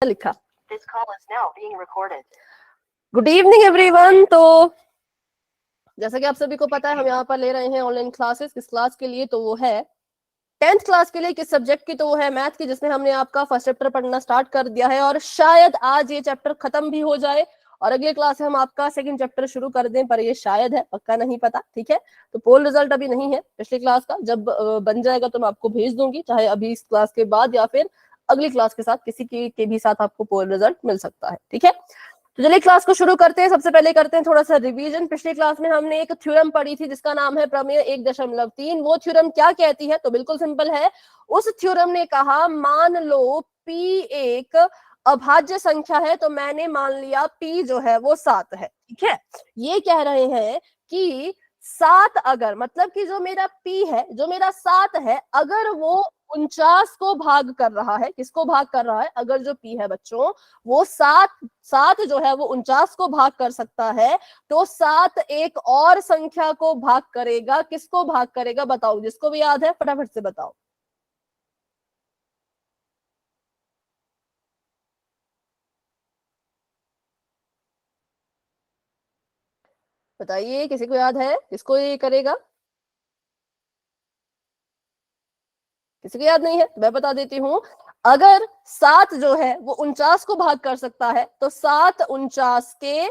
लिखा। Good evening everyone. तो जैसा कि आप सभी को पता है, हम यहाँ पर ले रहे हैं ऑनलाइन क्लासेस। किस क्लास के लिए? तो वो है 10th क्लास के लिए। किस सब्जेक्ट की? तो वो है मैथ की, जिसमें हमने आपका फर्स्ट चैप्टर पढ़ना स्टार्ट कर दिया है और शायद आज ये चैप्टर खत्म भी हो जाए और अगले क्लास से हम आपका सेकंड चैप्टर शुरू कर दें, पर ये शायद है, पक्का नहीं पता। ठीक है, तो पोल रिजल्ट अभी नहीं है पिछली क्लास का। जब बन जाएगा तो मैं आपको भेज दूंगी, चाहे अभी इस क्लास के बाद या फिर अगली क्लास के साथ, किसी के भी साथ आपको पोल रिजल्ट मिल सकता है। ठीक है, तो चलिए क्लास को शुरू करते हैं। सबसे पहले करते हैं थोड़ा सा रिवीजन। पिछली क्लास में हमने एक थ्योरम पढ़ी थी जिसका नाम है प्रमेय 1.3। वो थ्योरम क्या कहती है? तो बिल्कुल सिंपल है। उस थ्योरम ने कहा, मान लो P एक अभाज्य संख्या है, तो मैंने मान लिया P जो है वो 7 है। ठीक है, ये कह रहे हैं कि 7 अगर, मतलब कि जो मेरा P है, जो मेरा 7 है, अगर वो 49 को भाग कर रहा है, किसको भाग कर रहा है? अगर जो P है बच्चों वो 7 जो है वो 49 को भाग कर सकता है, तो 7 एक और संख्या को भाग करेगा। किसको भाग करेगा? बताओ, जिसको भी याद है फटाफट से बताओ। बताइए, किसी को याद है? किसको ये करेगा? किसी को याद नहीं है? मैं बता देती हूं। अगर 7 जो है वो 49 को भाग कर सकता है, तो 7 49 के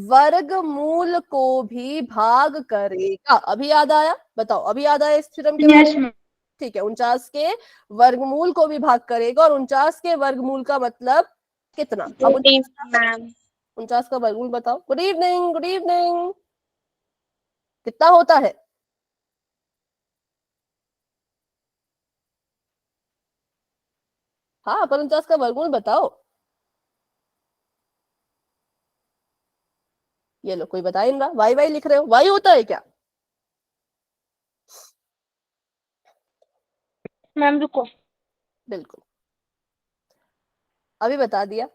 वर्गमूल को भी भाग करेगा। अभी याद आया? बताओ, अभी याद आया इस थ्योरम के बारे में? ठीक है, 49 के वर्गमूल को भी भाग करेगा। और 49 के वर्गमूल का मतलब कितना? अब 49 का वर्गमूल बताओ। Good evening, good evening. कितना होता है? हाँ, पर 49 का वर्गमूल बताओ। ये लो, कोई बता ही नहीं रहा। वाई वाई लिख रहे हो, वाई होता है क्या? मैम रुको, बिल्कुल, अभी बता दिया।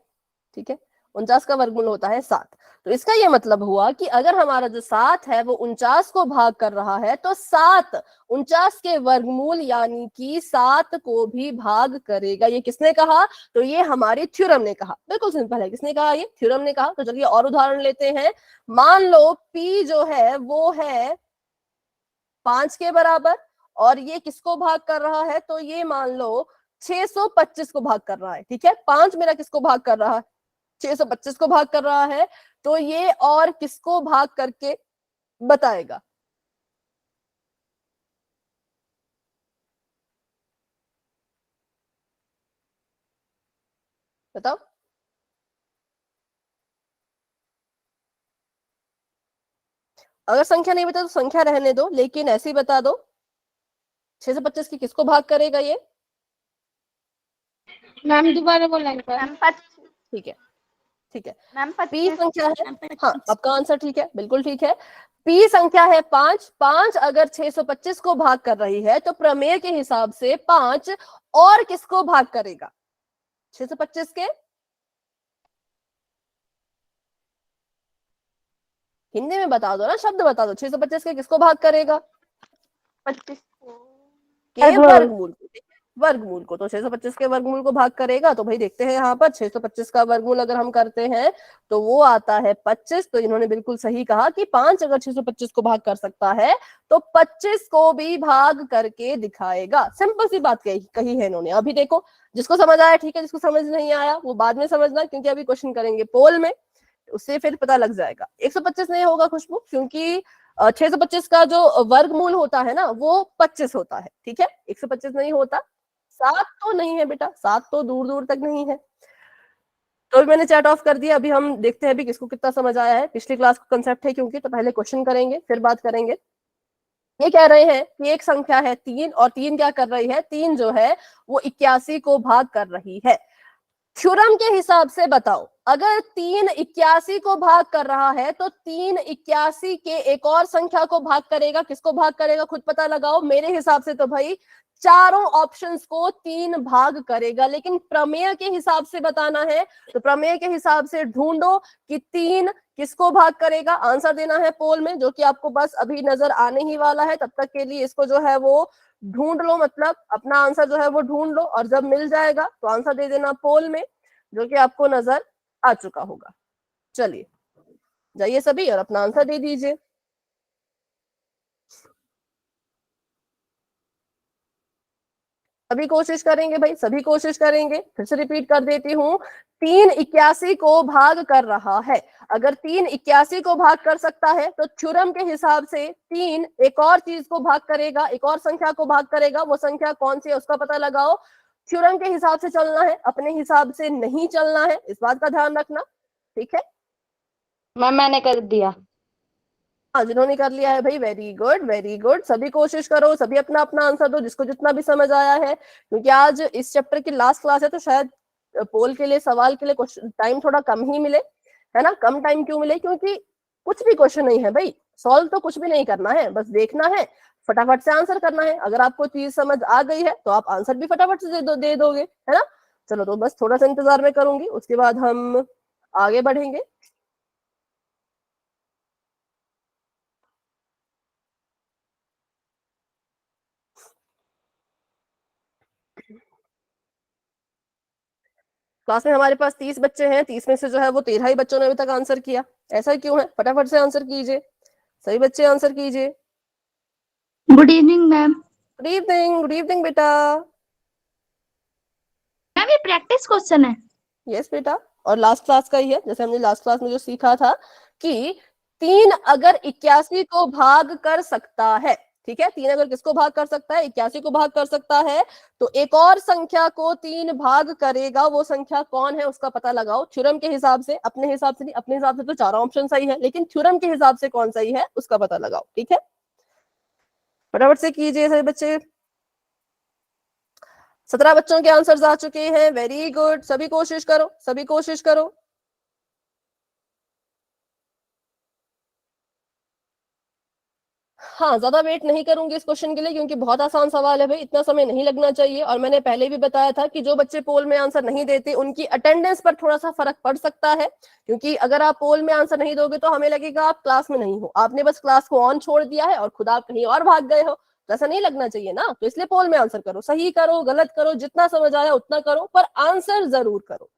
ठीक है, 49 का वर्गमूल होता है 7। तो इसका ये मतलब हुआ कि अगर हमारा जो 7 है वो 49 को भाग कर रहा है, तो 7 49 के वर्गमूल यानी कि 7 को भी भाग करेगा। ये किसने कहा? तो ये हमारी थ्योरम ने कहा। बिल्कुल सिंपल है, किसने कहा? ये थ्योरम ने कहा। तो चलिए और उदाहरण लेते हैं। मान लो P जो है वो है 5 के बराबर, और ये किसको भाग कर रहा है? तो ये मान लो 625 को भाग कर रहा है। ठीक है, 5 मेरा किसको भाग कर रहा है? 625 को भाग कर रहा है। तो ये और किसको भाग करके बताएगा? बताओ। अगर संख्या नहीं बता तो संख्या रहने दो, लेकिन ऐसे ही बता दो, 625 की किसको भाग करेगा ये? मैम दोबारा बोलेंगे। ठीक है, ठीक है, मैम पी 25। संख्या है। हाँ, आपका आंसर ठीक है, बिल्कुल ठीक है। पी संख्या है 5। 5 अगर 625 को भाग कर रही है, तो प्रमेय के हिसाब से 5 और किसको भाग करेगा? 625 के हिंदी में बता दो ना, शब्द बता दो। 625 के किसको भाग करेगा? 25 के वर्गमूल को। वर्गमूल को, तो 625 के वर्गमूल को भाग करेगा। तो भाई देखते हैं यहाँ पर 625 का वर्गमूल अगर हम करते हैं तो वो आता है 25। तो इन्होंने बिल्कुल सही कहा कि 5 अगर 625 को भाग कर सकता है तो 25 को भी भाग करके दिखाएगा। सिंपल सी बात कही है इन्होंने। अभी देखो, जिसको समझ आया ठीक है, जिसको समझ नहीं आया वो बाद में समझना, क्योंकि अभी क्वेश्चन करेंगे पोल में, उससे फिर पता लग जाएगा। 125 नहीं होगा खुशबू, क्योंकि 625 का जो वर्गमूल होता है ना वो 25 होता है। ठीक है, 125 नहीं होता। 7 तो नहीं है बेटा, 7 तो दूर दूर तक नहीं है। तो मैंने चैट ऑफ कर दिया। अभी हम देखते हैं अभी किसको कितना समझ आया है। पिछली क्लास का कंसेप्ट है क्योंकि, तो पहले क्वेश्चन करेंगे फिर बात करेंगे। ये कह रहे हैं कि एक संख्या है 3, और 3 क्या कर रही है? 3 जो है वो 81 को भाग कर रही है। थ्योरम के हिसाब से बताओ, अगर 3 81 को भाग कर रहा है तो 3 81 के एक और संख्या को भाग करेगा। किसको भाग करेगा? खुद पता लगाओ। मेरे हिसाब से तो भाई चारों ऑप्शंस को 3 भाग करेगा, लेकिन प्रमेय के हिसाब से बताना है। तो प्रमेय के हिसाब से ढूंढो कि 3 किसको भाग करेगा। आंसर देना है पोल में, जो कि आपको बस अभी नजर आने ही वाला है। तब तक के लिए इसको जो है वो ढूंढ लो, मतलब अपना आंसर जो है वो ढूंढ लो, और जब मिल जाएगा तो आंसर दे देना पोल में। जो कि आपको नजर आ चुका होगा। चलिए जाइए सभी और अपना आंसर दे दीजिए। सभी कोशिश करेंगे भाई, सभी कोशिश करेंगे। फिर से रिपीट कर देती हूँ, 381 को भाग कर रहा है। अगर 381 को भाग कर सकता है तो थ्योरम के हिसाब से 3 एक और चीज को भाग करेगा, एक और संख्या को भाग करेगा। वो संख्या कौन सी है उसका पता लगाओ। थ्योरम के हिसाब से चलना है, अपने हिसाब से नहीं चलना है, इस बात का ध्यान रखना, ठीक है। मैम मैंने कर दिया। हाँ, जिन्होंने कर लिया है भाई, वेरी गुड वेरी गुड। सभी कोशिश करो, सभी अपना अपना आंसर दो, जिसको जितना भी समझ आया है। क्योंकि आज इस चैप्टर की लास्ट क्लास है तो शायद पोल के लिए, सवाल के लिए टाइम थोड़ा कम ही मिले, है ना। कम टाइम क्यों मिले? क्योंकि कुछ भी क्वेश्चन नहीं है भाई, सॉल्व तो कुछ भी नहीं करना है, बस देखना है, फटाफट से आंसर करना है। अगर आपको चीज समझ आ गई है तो आप आंसर भी फटाफट से दे दोगे, है ना। चलो तो बस थोड़ा सा इंतजार में करूंगी, उसके बाद हम आगे बढ़ेंगे। क्लास में हमारे पास 30 बच्चे हैं, 30 में से जो है वो 13 ही बच्चों ने अभी तक आंसर किया। ऐसा क्यों है? फटाफट से आंसर कीजिए, सही बच्चे आंसर कीजिए। Good evening ma'am. Good evening, good evening बेटा। मैम ये प्रैक्टिस क्वेश्चन है। यस बेटा, और लास्ट क्लास का ही है। जैसे हमने लास्ट क्लास में जो सीखा था कि 3 अगर 81 को भाग कर सकता है, ठीक है, 3 अगर किसको भाग कर सकता है? 81 को भाग कर सकता है, तो एक और संख्या को 3 भाग करेगा। वो संख्या कौन है उसका पता लगाओ। थ्योरम के हिसाब से, अपने हिसाब से नहीं, अपने हिसाब से तो चारों ऑप्शन सही है, लेकिन थ्योरम के हिसाब से कौन सही है उसका पता लगाओ, ठीक है। फटाफट से कीजिए सभी बच्चे। 17 बच्चों के आंसर्स आ चुके हैं, वेरी गुड। सभी कोशिश करो, सभी कोशिश करो। हाँ, ज्यादा वेट नहीं करूंगी इस क्वेश्चन के लिए, क्योंकि बहुत आसान सवाल है भाई, इतना समय नहीं लगना चाहिए। और मैंने पहले भी बताया था कि जो बच्चे पोल में आंसर नहीं देते उनकी अटेंडेंस पर थोड़ा सा फर्क पड़ सकता है। क्योंकि अगर आप पोल में आंसर नहीं दोगे तो हमें लगेगा आप क्लास में नहीं हो, आपने बस क्लास को ऑन छोड़ दिया है और खुद आप कहीं और भाग गए हो। तो ऐसा नहीं लगना चाहिए ना, तो इसलिए पोल में आंसर करो। सही करो गलत करो, जितना समझ आया उतना करो, पर आंसर जरूर करो।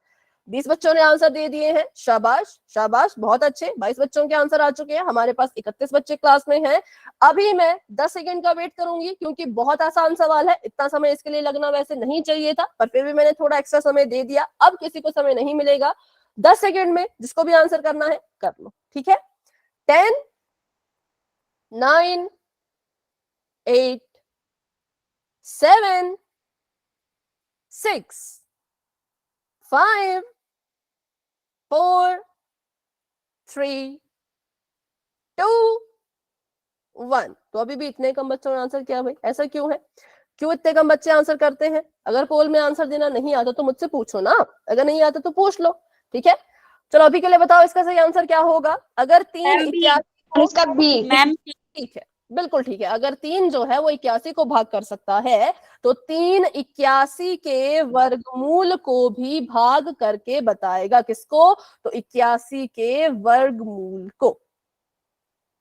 20 बच्चों ने आंसर दे दिए हैं, शाबाश शाबाश, बहुत अच्छे। 22 बच्चों के आंसर आ चुके हैं, हमारे पास 31 बच्चे क्लास में हैं। अभी मैं 10 सेकंड का वेट करूंगी, क्योंकि बहुत आसान सवाल है, इतना समय इसके लिए लगना वैसे नहीं चाहिए था, पर फिर भी मैंने थोड़ा एक्स्ट्रा समय दे दिया। अब किसी को समय नहीं मिलेगा, 10 सेकंड में जिसको भी आंसर करना है कर लो, ठीक है। 10, 9, 8, 7, 6, 5, 4, 3, 2, 1। तो अभी भी इतने कम बच्चों ने आंसर किया भाई, ऐसा क्यों है? क्यों इतने कम बच्चे आंसर करते हैं? अगर पोल में आंसर देना नहीं आता तो मुझसे पूछो ना, अगर नहीं आता तो पूछ लो, ठीक है। चलो अभी के लिए बताओ इसका सही आंसर क्या होगा। अगर 3 81 इसका बी मैम। ठीक है, बिल्कुल ठीक है। अगर 3 जो है वो 81 को भाग कर सकता है, तो 3 81 के वर्गमूल को भी भाग करके बताएगा। किसको? तो 81 के वर्गमूल को।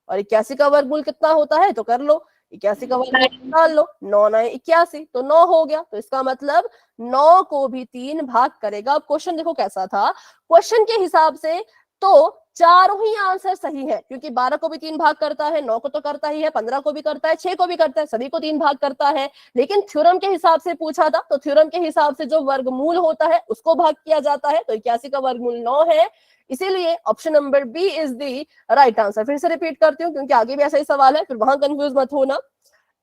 और 81 का वर्गमूल कितना होता है तो कर लो, 81 का वर्गमूल निकाल लो, 9 9 81, तो 9 हो गया। तो इसका मतलब 9 को भी 3 भाग करेगा। अब क्वेश्चन देखो कैसा था, क्वेश्चन के हिसाब से तो चारों ही आंसर सही है, क्योंकि 12 को भी 3 भाग करता है, 9 को तो करता ही है, 15 को भी करता है, 6 को भी करता है, सभी को 3 भाग करता है। लेकिन थ्योरम के हिसाब से पूछा था, तो थ्योरम के हिसाब से जो वर्गमूल होता है उसको भाग किया जाता है। तो 81 का वर्गमूल 9 है, इसीलिए option number B is the right answer. फिर से रिपीट करती हूँ, क्योंकि आगे भी ऐसा ही सवाल है, फिर वहां कंफ्यूज मत होना।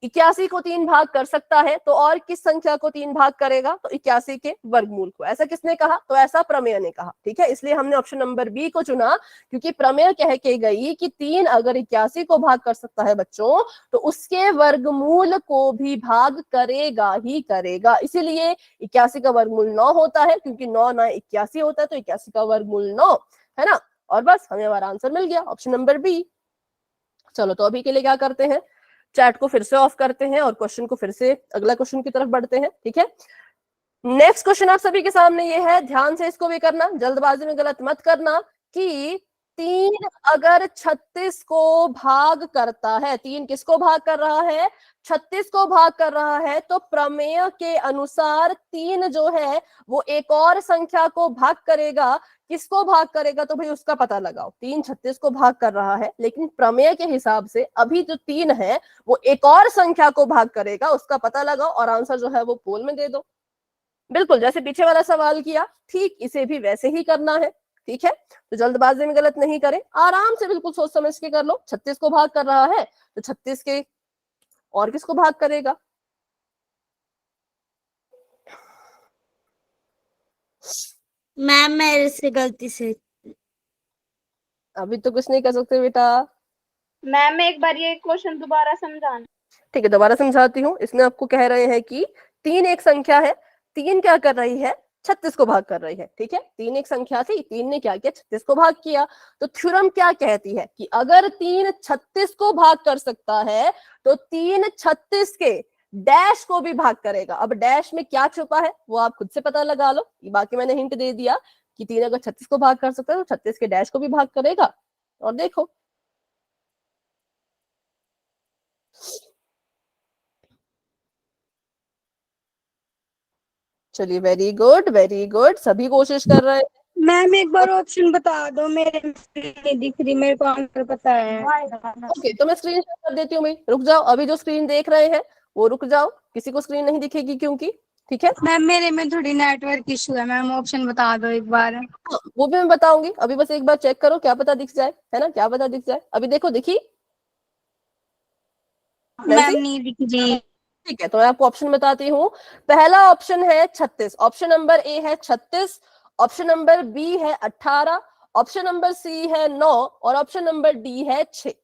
81 को 3 भाग कर सकता है, तो और किस संख्या को 3 भाग करेगा? तो 81 के वर्गमूल को। ऐसा किसने कहा? तो ऐसा प्रमेय ने कहा, ठीक है। इसलिए हमने ऑप्शन नंबर बी को चुना, क्योंकि प्रमेय कह के गई कि 3 अगर 81 को भाग कर सकता है बच्चों, तो उसके वर्गमूल को भी भाग करेगा ही करेगा। इसीलिए 81 का वर्गमूल 9 होता है, क्योंकि 9 9 81 होता है, तो 81 का वर्गमूल 9 है ना। और बस हमें हमारा आंसर मिल गया, ऑप्शन नंबर बी। चलो तो अभी के लिए क्या करते हैं, चैट को फिर से ऑफ करते हैं और क्वेश्चन को फिर से अगला क्वेश्चन की तरफ बढ़ते हैं, ठीक है। नेक्स्ट क्वेश्चन आप सभी के सामने ये है, ध्यान से इसको भी करना, जल्दबाजी में गलत मत करना, कि 3 अगर 36 को भाग करता है, 3 किसको भाग कर रहा है, 36 को भाग कर रहा है, तो प्रमेय के अनुसार 3 जो है वो एक और संख्या को भाग करेगा। किसको भाग करेगा, तो भाई उसका पता लगाओ। 3 36 को भाग कर रहा है, लेकिन प्रमेय के हिसाब से अभी जो 3 है वो एक और संख्या को भाग करेगा, उसका पता लगाओ और आंसर जो है वो पोल में दे दो। बिल्कुल जैसे पीछे वाला सवाल किया, ठीक इसे भी वैसे ही करना है। ठीक है, तो जल्दबाजी में गलत नहीं करें, आराम से बिल्कुल सोच समझ के कर लो। 36 को भाग कर रहा है तो 36 के और किसको भाग करेगा। मैम मेरे से गलती से। अभी तो कुछ नहीं कर सकते बेटा। मैम एक बार ये क्वेश्चन दोबारा समझाना। ठीक है, दोबारा समझाती हूँ। इसमें आपको कह रहे हैं कि 3 एक संख्या है, 3 क्या कर रही है, 36 को भाग कर रही है। ठीक है, 3 एक संख्या थी, 3 ने क्या किया, 36 को भाग किया। तो थ्योरम क्या कहती है कि अगर 3 36 को भाग कर सकता है तो 3 36 के डैश को भी भाग करेगा। अब डैश में क्या छुपा है वो आप खुद से पता लगा लो, बाकी मैंने हिंट दे दिया कि 3 अगर 36 को भाग कर सकता है तो 36 के डैश को भी भाग करेगा। और देखो, चलिए वेरी गुड वेरी गुड, सभी कोशिश कर रहे हैं। मैम एक बार ऑप्शन बता दो, मेरे स्क्रीन नहीं दिख रही, मेरे को आंसर पता है। ओके, तो मैं स्क्रीन शेयर कर देती हूँ भाई, रुक जाओ। अभी जो स्क्रीन देख रहे हैं वो रुक जाओ, किसी को स्क्रीन नहीं दिखेगी क्योंकि। ठीक है, मैम मेरे में थोड़ी नेटवर्क इशू है, मैम ऑप्शन बता दो एक बार। हाँ, वो भी मैं बताऊंगी। अभी बस एक बार चेक करो, क्या पता दिख जाए, है ना, क्या पता दिख जाए। अभी देखो, दिखी मैम नैन्सी? नहीं दिख रही। ठीक है, तो मैं आपको ऑप्शन बताती हूँ। पहला ऑप्शन है 36, ऑप्शन नंबर ए है 36, ऑप्शन नंबर बी है 18, ऑप्शन नंबर सी है 9 और ऑप्शन नंबर डी है 6।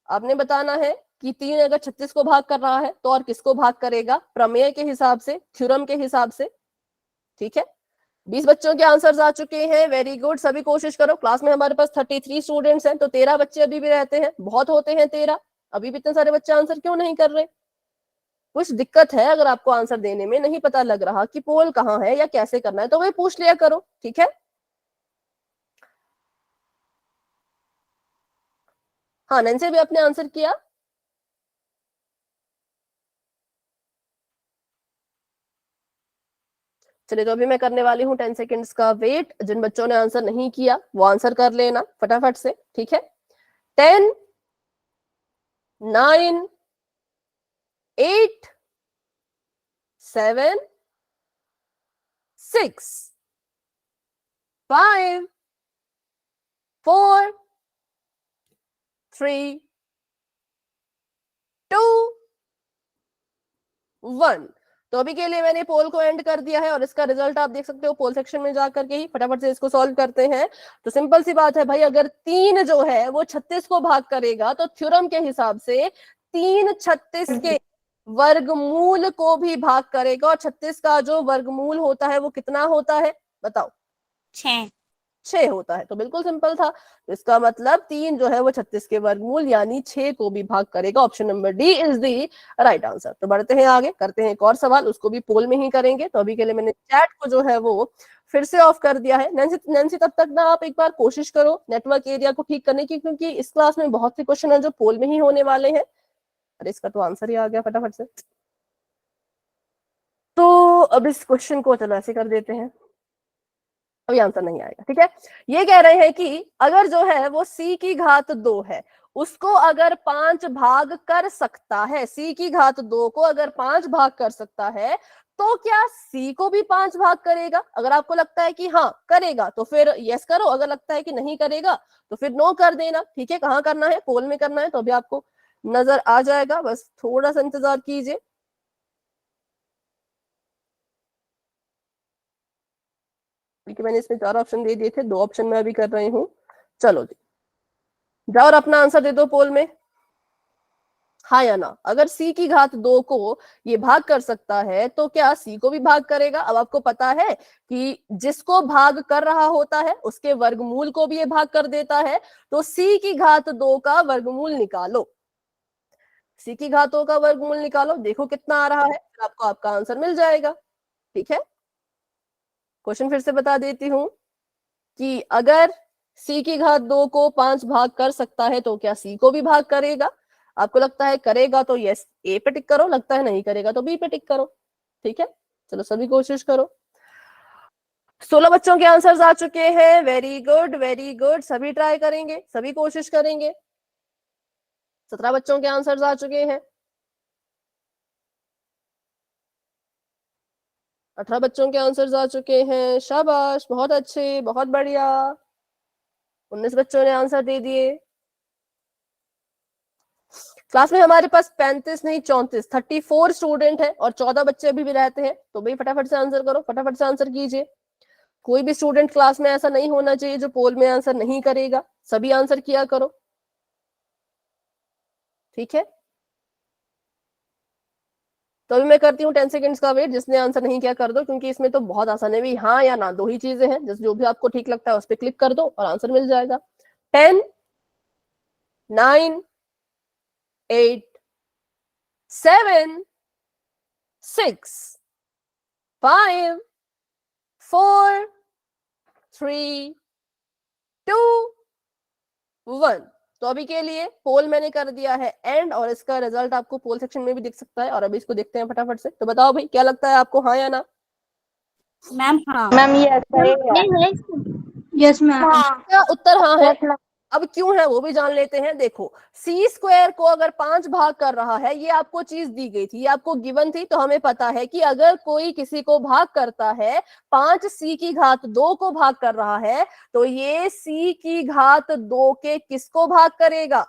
आपने बताना है कि 3 अगर 36 को भाग कर रहा है तो और किसको भाग करेगा, प्रमेय के हिसाब से, थ्योरम के हिसाब से। ठीक है, 20 बच्चों के आंसर्स आ चुके हैं, वेरी गुड। सभी कोशिश करो। क्लास में हमारे पास 33 स्टूडेंट्स हैं, तो 13 बच्चे अभी भी रहते हैं, बहुत होते हैं 13। अभी भी इतने सारे बच्चे आंसर क्यों नहीं कर रहे, कुछ दिक्कत है। अगर आपको आंसर देने में नहीं पता लग रहा कि पोल कहाँ है या कैसे करना है तो वही पूछ लिया करो। ठीक है, हाँ नैन्सी भी आपने आंसर किया। चलिए, तो अभी मैं करने वाली हूँ 10 सेकेंड्स का वेट। जिन बच्चों ने आंसर नहीं किया वो आंसर कर लेना फटाफट से। ठीक है, 10 9 8 7 6 5 4 3 2 1। तो अभी के लिए मैंने पोल को एंड कर दिया है और इसका रिजल्ट आप देख सकते हो पोल सेक्शन में जाकर के ही। फटाफट से इसको सॉल्व करते हैं। तो सिंपल सी बात है भाई, अगर 3 जो है वो 36 को भाग करेगा तो थ्योरम के हिसाब से 3 36 के वर्गमूल को भी भाग करेगा। और 36 का जो वर्गमूल होता है वो कितना होता है, बताओ? 6 होता है। तो बिल्कुल सिंपल था। तो इसका मतलब 3 जो है वो 36 के वर्गमूल यानी 6 को भी भाग करेगा। Option number D is the right answer. तो बढ़ते हैं आगे, करते हैं एक और सवाल, उसको भी पोल में ही करेंगे। तो अभी के लिए मैंने चैट को जो है वो फिर से ऑफ कर दिया है। नैन्सी तब तक ना आप एक बार कोशिश करो नेटवर्क एरिया को ठीक करने की, क्योंकि इस क्लास में बहुत से क्वेश्चन है जो पोल में ही होने वाले हैं। अरे इसका तो आंसर ही आ गया फटाफट से। तो अब इस क्वेश्चन को चलो ऐसे कर देते हैं, अभी आंसर नहीं आएगा। ठीक है, ये कह रहे हैं कि अगर जो है वो c की घात 2 है, उसको अगर 5 भाग कर सकता है, c की घात 2 को अगर 5 भाग कर सकता है तो क्या c को भी 5 भाग करेगा? अगर आपको लगता है कि हाँ करेगा तो फिर यस करो, अगर लगता है कि नहीं करेगा तो फिर नो कर देना। ठीक है, कहाँ करना है, पोल में करना है। तो अभी आपको नजर आ जाएगा, बस थोड़ा सा इंतजार कीजिए। क्योंकि मैंने इसमें 4 ऑप्शन दे दिए थे, 2 ऑप्शन में अभी कर रही हूँ। चलो जी, जाओ और अपना आंसर दे दो पोल में, हाँ या ना। अगर c की घात 2 को ये भाग कर सकता है तो क्या c को भी भाग करेगा? अब आपको पता है कि जिसको भाग कर रहा होता है उसके वर्गमूल को भी ये भाग कर देता है। तो c की घात 2 का वर्गमूल निकालो, c की घातों का वर्गमूल निकालो, देखो कितना आ रहा है, फिर आपको आपका आंसर मिल जाएगा। ठीक है, क्वेश्चन फिर से बता देती हूँ कि अगर सी की घात 2 को 5 भाग कर सकता है तो क्या सी को भी भाग करेगा? आपको लगता है करेगा तो यस ए पे टिक करो, लगता है नहीं करेगा तो बी पे टिक करो। ठीक है, चलो सभी कोशिश करो। 16 बच्चों के आंसर्स आ चुके हैं। वेरी गुड वेरी गुड, सभी ट्राई करेंगे, सभी कोशिश करेंगे। 17 बच्चों के आंसर्स आ चुके हैं। 18 बच्चों के आंसर्स आ चुके हैं। शाबाश, बहुत अच्छे, बहुत बढ़िया। 19 बच्चों ने आंसर दे दिए। क्लास में हमारे पास 35 नहीं 34 स्टूडेंट है और 14 बच्चे अभी भी रहते हैं। तो भाई फटाफट से आंसर करो, फटाफट से आंसर कीजिए। कोई भी स्टूडेंट क्लास में ऐसा नहीं होना चाहिए जो पोल में आंसर नहीं करेगा। सभी आंसर किया करो, ठीक है। तो अभी मैं करती हूँ 10 सेकेंड्स का वेट। जिसने आंसर नहीं किया कर दो, क्योंकि इसमें तो बहुत आसान है भी, हाँ या ना दो ही चीजें हैं। जो भी आपको ठीक लगता है उस पर क्लिक कर दो और आंसर मिल जाएगा। 10 9 8 7 6 5 4 3 2 1। तो अभी के लिए पोल मैंने कर दिया है एंड, और इसका रिजल्ट आपको पोल सेक्शन में भी दिख सकता है। और अभी इसको देखते हैं फटाफट से। तो बताओ भाई, क्या लगता है आपको, हाँ या ना? मैम हाँ। मैम ये सही है। नहीं है। Yes ma'am. क्या उत्तर हाँ है? अब क्यों है वो भी जान लेते हैं। देखो, सी स्क्वायर को अगर 5 भाग कर रहा है, ये आपको चीज दी गई थी, ये आपको गिवन थी। तो हमें पता है कि अगर कोई किसी को भाग करता है, 5 सी की घात 2 को भाग कर रहा है, तो ये सी की घात 2 के किसको भाग करेगा?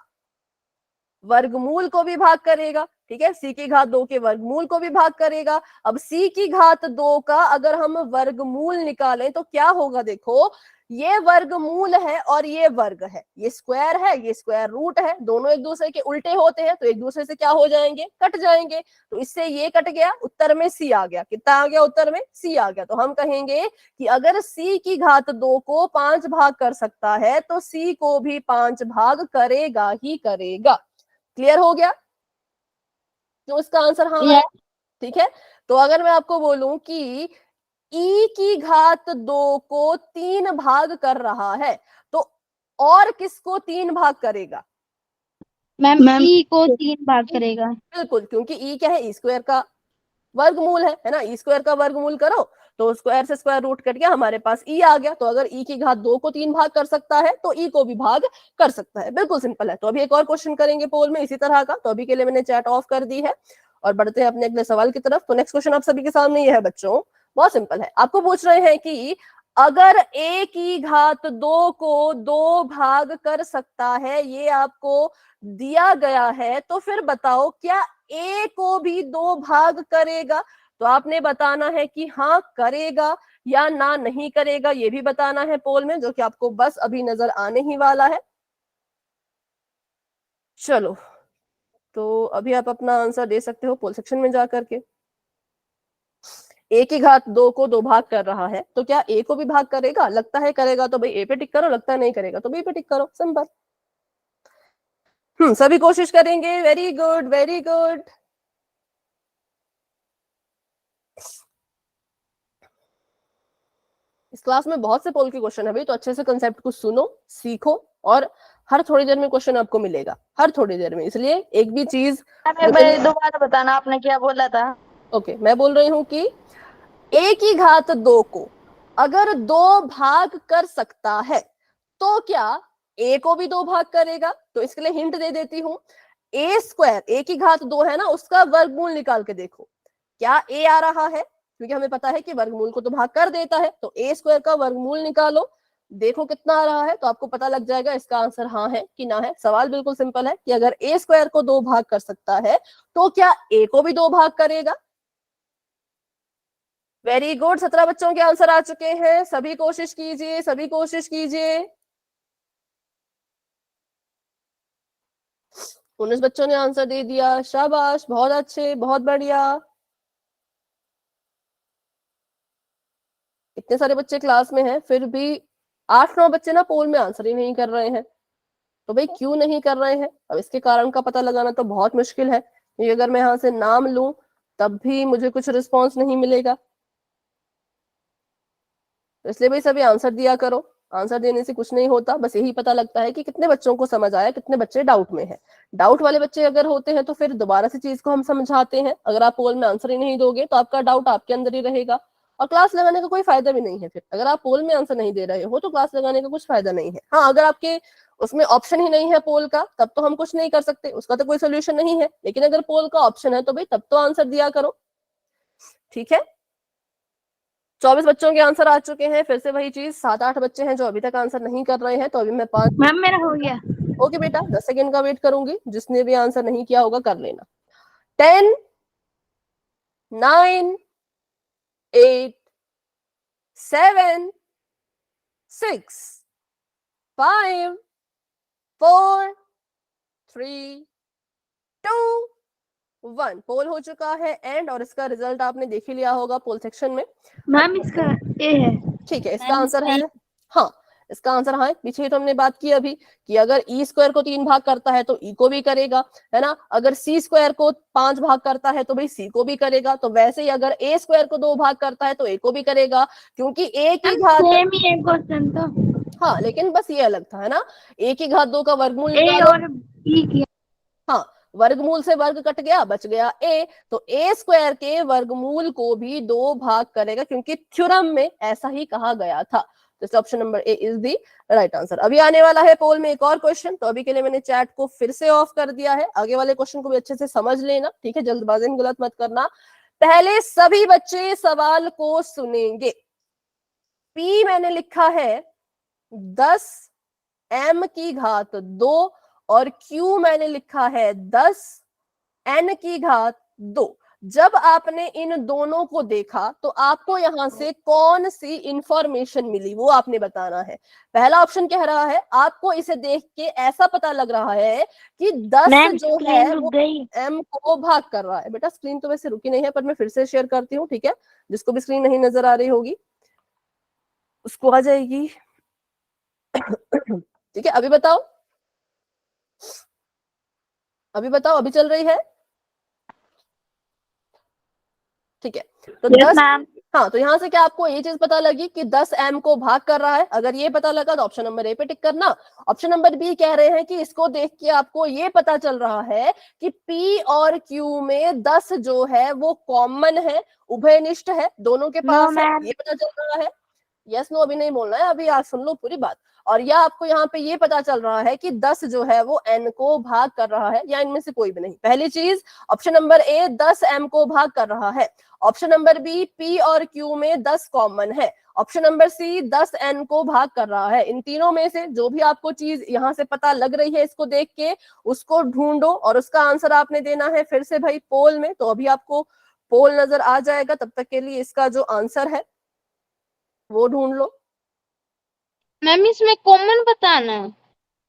वर्गमूल को भी भाग करेगा। ठीक है, सी की घात 2 के वर्गमूल को भी भाग करेगा। अब सी की घात 2 का अगर हम वर्गमूल निकालें तो क्या होगा? देखो, ये वर्गमूल है और ये वर्ग है, ये स्क्वायर है, ये स्क्वायर रूट है। दोनों एक दूसरे के उल्टे होते हैं तो एक दूसरे से क्या हो जाएंगे? कट जाएंगे। तो इससे ये कट गया, उत्तर में सी आ गया। कितना आ गया उत्तर में? सी आ गया। तो हम कहेंगे कि अगर सी की घात 2 को 5 भाग कर सकता है तो सी को भी 5 भाग करेगा ही करेगा। क्लियर हो गया? जो इसका आंसर हाँ है। ठीक है, तो अगर मैं आपको बोलूं कि ई की घात 2 को 3 भाग कर रहा है, तो और किसको 3 भाग करेगा? मैम ई को 3 भाग करेगा। बिल्कुल, क्योंकि ई क्या है? ई स्क्वायर का वर्गमूल है ना। ई स्क्वायर का वर्गमूल करो तो स्क्वायर से स्क्वायर रूट कट गया, हमारे पास ई आ गया। तो अगर ई की घात 2 को 3 भाग कर सकता है तो ई को भी भाग कर सकता है। बिल्कुल सिंपल है। तो अभी एक और क्वेश्चन करेंगे पोल में इसी तरह का। तो अभी के लिए मैंने चैट ऑफ कर दी है और बढ़ते हैं अपने अगले सवाल की तरफ। तो नेक्स्ट क्वेश्चन आप सभी के सामने ये है बच्चों, बहुत सिंपल है। आपको पूछ रहे हैं कि अगर a की घात 2 को 2 भाग कर सकता है, ये आपको दिया गया है, तो फिर बताओ क्या a को भी 2 भाग करेगा? तो आपने बताना है कि हाँ करेगा या ना नहीं करेगा, ये भी बताना है पोल में, जो कि आपको बस अभी नजर आने ही वाला है। चलो, तो अभी आप अपना आंसर दे सकते हो पोल सेक्शन में जाकर के। ए की घात 2 को 2 भाग कर रहा है, तो क्या ए को भी भाग करेगा? लगता है करेगा तो भाई ए पे टिक करो, लगता है नहीं करेगा तो बी पे टिक करो, सिंपल। सभी कोशिश करेंगे। Very good very good. इस क्लास में बहुत से पोल के क्वेश्चन है भाई, तो अच्छे से कंसेप्ट को सुनो, सीखो, और हर थोड़ी देर में क्वेश्चन आपको मिलेगा, हर थोड़ी देर में। इसलिए एक भी चीज दोबारा बताना आपने क्या बोला था। ओके, मैं बोल रही हूं कि ए की घात 2 को अगर 2 भाग कर सकता है तो क्या ए को भी 2 भाग करेगा? तो इसके लिए हिंट दे देती हूं। ए स्क्वायर, ए की घात 2 है ना, उसका वर्गमूल निकाल के देखो, क्या ए आ रहा है? क्योंकि हमें पता है कि वर्गमूल को तो भाग कर देता है। तो ए स्क्वायर का वर्गमूल निकालो, देखो कितना आ रहा है, तो आपको पता लग जाएगा इसका आंसर हाँ है कि ना है। सवाल बिल्कुल सिंपल है कि अगर ए स्क्वायर को 2 भाग कर सकता है तो क्या ए को भी 2 भाग करेगा? वेरी गुड, 17 बच्चों के आंसर आ चुके हैं। सभी कोशिश कीजिए, सभी कोशिश कीजिए। 19 बच्चों ने आंसर दे दिया। शाबाश, बहुत अच्छे, बहुत बढ़िया। इतने सारे बच्चे क्लास में हैं, फिर भी 8-9 बच्चे ना पोल में आंसर ही नहीं कर रहे हैं। तो भाई क्यों नहीं कर रहे हैं? अब इसके कारण का पता लगाना तो बहुत मुश्किल है, क्योंकि अगर मैं यहां से नाम लूं तब भी मुझे कुछ रिस्पॉन्स नहीं मिलेगा। तो इसलिए भाई सभी आंसर दिया करो। आंसर देने से कुछ नहीं होता, बस यही पता लगता है कि कितने बच्चों को समझ आया, कितने बच्चे डाउट में हैं। डाउट वाले बच्चे अगर होते हैं तो फिर दोबारा से चीज को हम समझाते हैं। अगर आप पोल में आंसर ही नहीं दोगे तो आपका डाउट आपके अंदर ही रहेगा और क्लास लगाने का कोई फायदा भी नहीं है। फिर अगर आप पोल में आंसर नहीं दे रहे हो तो क्लास लगाने का कुछ फायदा नहीं है। हाँ, अगर आपके उसमें ऑप्शन ही नहीं है पोल का, तब तो हम कुछ नहीं कर सकते, उसका तो कोई सोल्यूशन नहीं है। लेकिन अगर पोल का ऑप्शन है तो भाई तब तो आंसर दिया करो, ठीक है। 24 बच्चों के आंसर आ चुके हैं। फिर से वही चीज, 7-8 बच्चे हैं जो अभी तक आंसर नहीं कर रहे हैं, तो अभी मैं 5। मैम मेरा हो गया। ओके बेटा, 10 सेकेंड का वेट करूंगी, जिसने भी आंसर नहीं किया होगा कर लेना। 10, 9, 8, 7, 6, 5, 4, 3, 2, 1। पोल हो चुका है एंड, और इसका रिजल्ट आपने देख ही लिया होगा पोल सेक्शन में। मैम इसका ए है। ठीक है, इसका आंसर है हाँ, इसका आंसर हाँ है। पीछे तो हमने बात की अभी कि अगर ई स्क्वायर को 3 भाग करता है तो ई को भी करेगा, है ना। अगर सी स्क्वायर को 5 भाग करता है तो भाई सी को भी करेगा। तो वैसे ही अगर ए स्क्वायर को 2 भाग करता है तो ए को भी करेगा, क्योंकि ए की घात सेम ही है क्वेश्चन तो। हाँ, लेकिन बस ये अलग था, है ना। ए की घात 2 का वर्गमूल ए निकालो। और बी की। हाँ, वर्गमूल से वर्ग कट गया, बच गया ए, तो ए स्क्वायर के वर्गमूल को भी 2 भाग करेगा, क्योंकि थ्योरम में ऐसा ही कहा गया था। तो option number A is the right answer. अभी आने वाला है पोल में एक और क्वेश्चन, तो अभी के लिए मैंने चैट को फिर से ऑफ कर दिया है। आगे वाले क्वेश्चन को भी अच्छे से समझ लेना, ठीक है, जल्दबाजी में गलत मत करना। पहले सभी बच्चे सवाल को सुनेंगे। पी मैंने लिखा है 10 m की घात 2 और Q मैंने लिखा है 10 n की घात 2। जब आपने इन दोनों को देखा तो आपको यहां से कौन सी इंफॉर्मेशन मिली वो आपने बताना है। पहला ऑप्शन कह रहा है आपको इसे देख के ऐसा पता लग रहा है कि 10 जो है वो m को भाग कर रहा है। बेटा स्क्रीन तो वैसे रुकी नहीं है, पर मैं फिर से शेयर करती हूँ, ठीक है। जिसको भी स्क्रीन नहीं नजर आ रही होगी उसको आ जाएगी। ठीक है, अभी बताओ, अभी बताओ, अभी चल रही है, ठीक है। तो 10, हाँ, तो यहां से क्या आपको ये चीज पता लगी कि 10 m को भाग कर रहा है। अगर ये पता लगा तो ऑप्शन नंबर ए पे टिक करना। ऑप्शन नंबर बी कह रहे हैं कि इसको देख के आपको ये पता चल रहा है कि P और Q में 10 जो है वो कॉमन है, उभयनिष्ठ है, दोनों के पास है, ये पता चल रहा है। यस नो अभी नहीं बोलना है, अभी आज सुन लो पूरी बात। और यह आपको यहाँ पे ये पता चल रहा है कि 10 जो है वो n को भाग कर रहा है, या इनमें से कोई भी नहीं। पहली चीज ऑप्शन नंबर ए 10 m को भाग कर रहा है। ऑप्शन नंबर बी P और Q में 10 कॉमन है। ऑप्शन नंबर सी 10 n को भाग कर रहा है। इन तीनों में से जो भी आपको चीज यहाँ से पता लग रही है इसको देख के उसको ढूंढो और उसका आंसर आपने देना है फिर से भाई पोल में। तो अभी आपको पोल नजर आ जाएगा, तब तक के लिए इसका जो आंसर है वो ढूंढ लो। मैम इसमें कॉमन बताना है?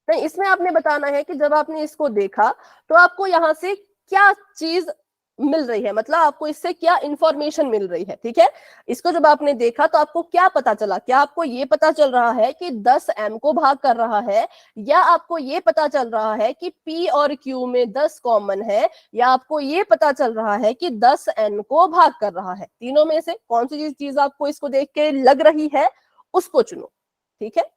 नहीं, इसमें आपने बताना है कि जब आपने इसको देखा तो आपको यहाँ से क्या चीज मिल रही है, मतलब आपको इससे क्या इंफॉर्मेशन मिल रही है, ठीक है। इसको जब आपने देखा तो आपको क्या पता चला, क्या आपको ये पता चल रहा है कि 10 m को भाग कर रहा है, या आपको ये पता चल रहा है कि P और Q में 10 कॉमन है, या आपको ये पता चल रहा है कि 10 n को भाग कर रहा है। तीनों में से कौन सी चीज आपको इसको देख के लग रही है उसको चुनो, ठीक है।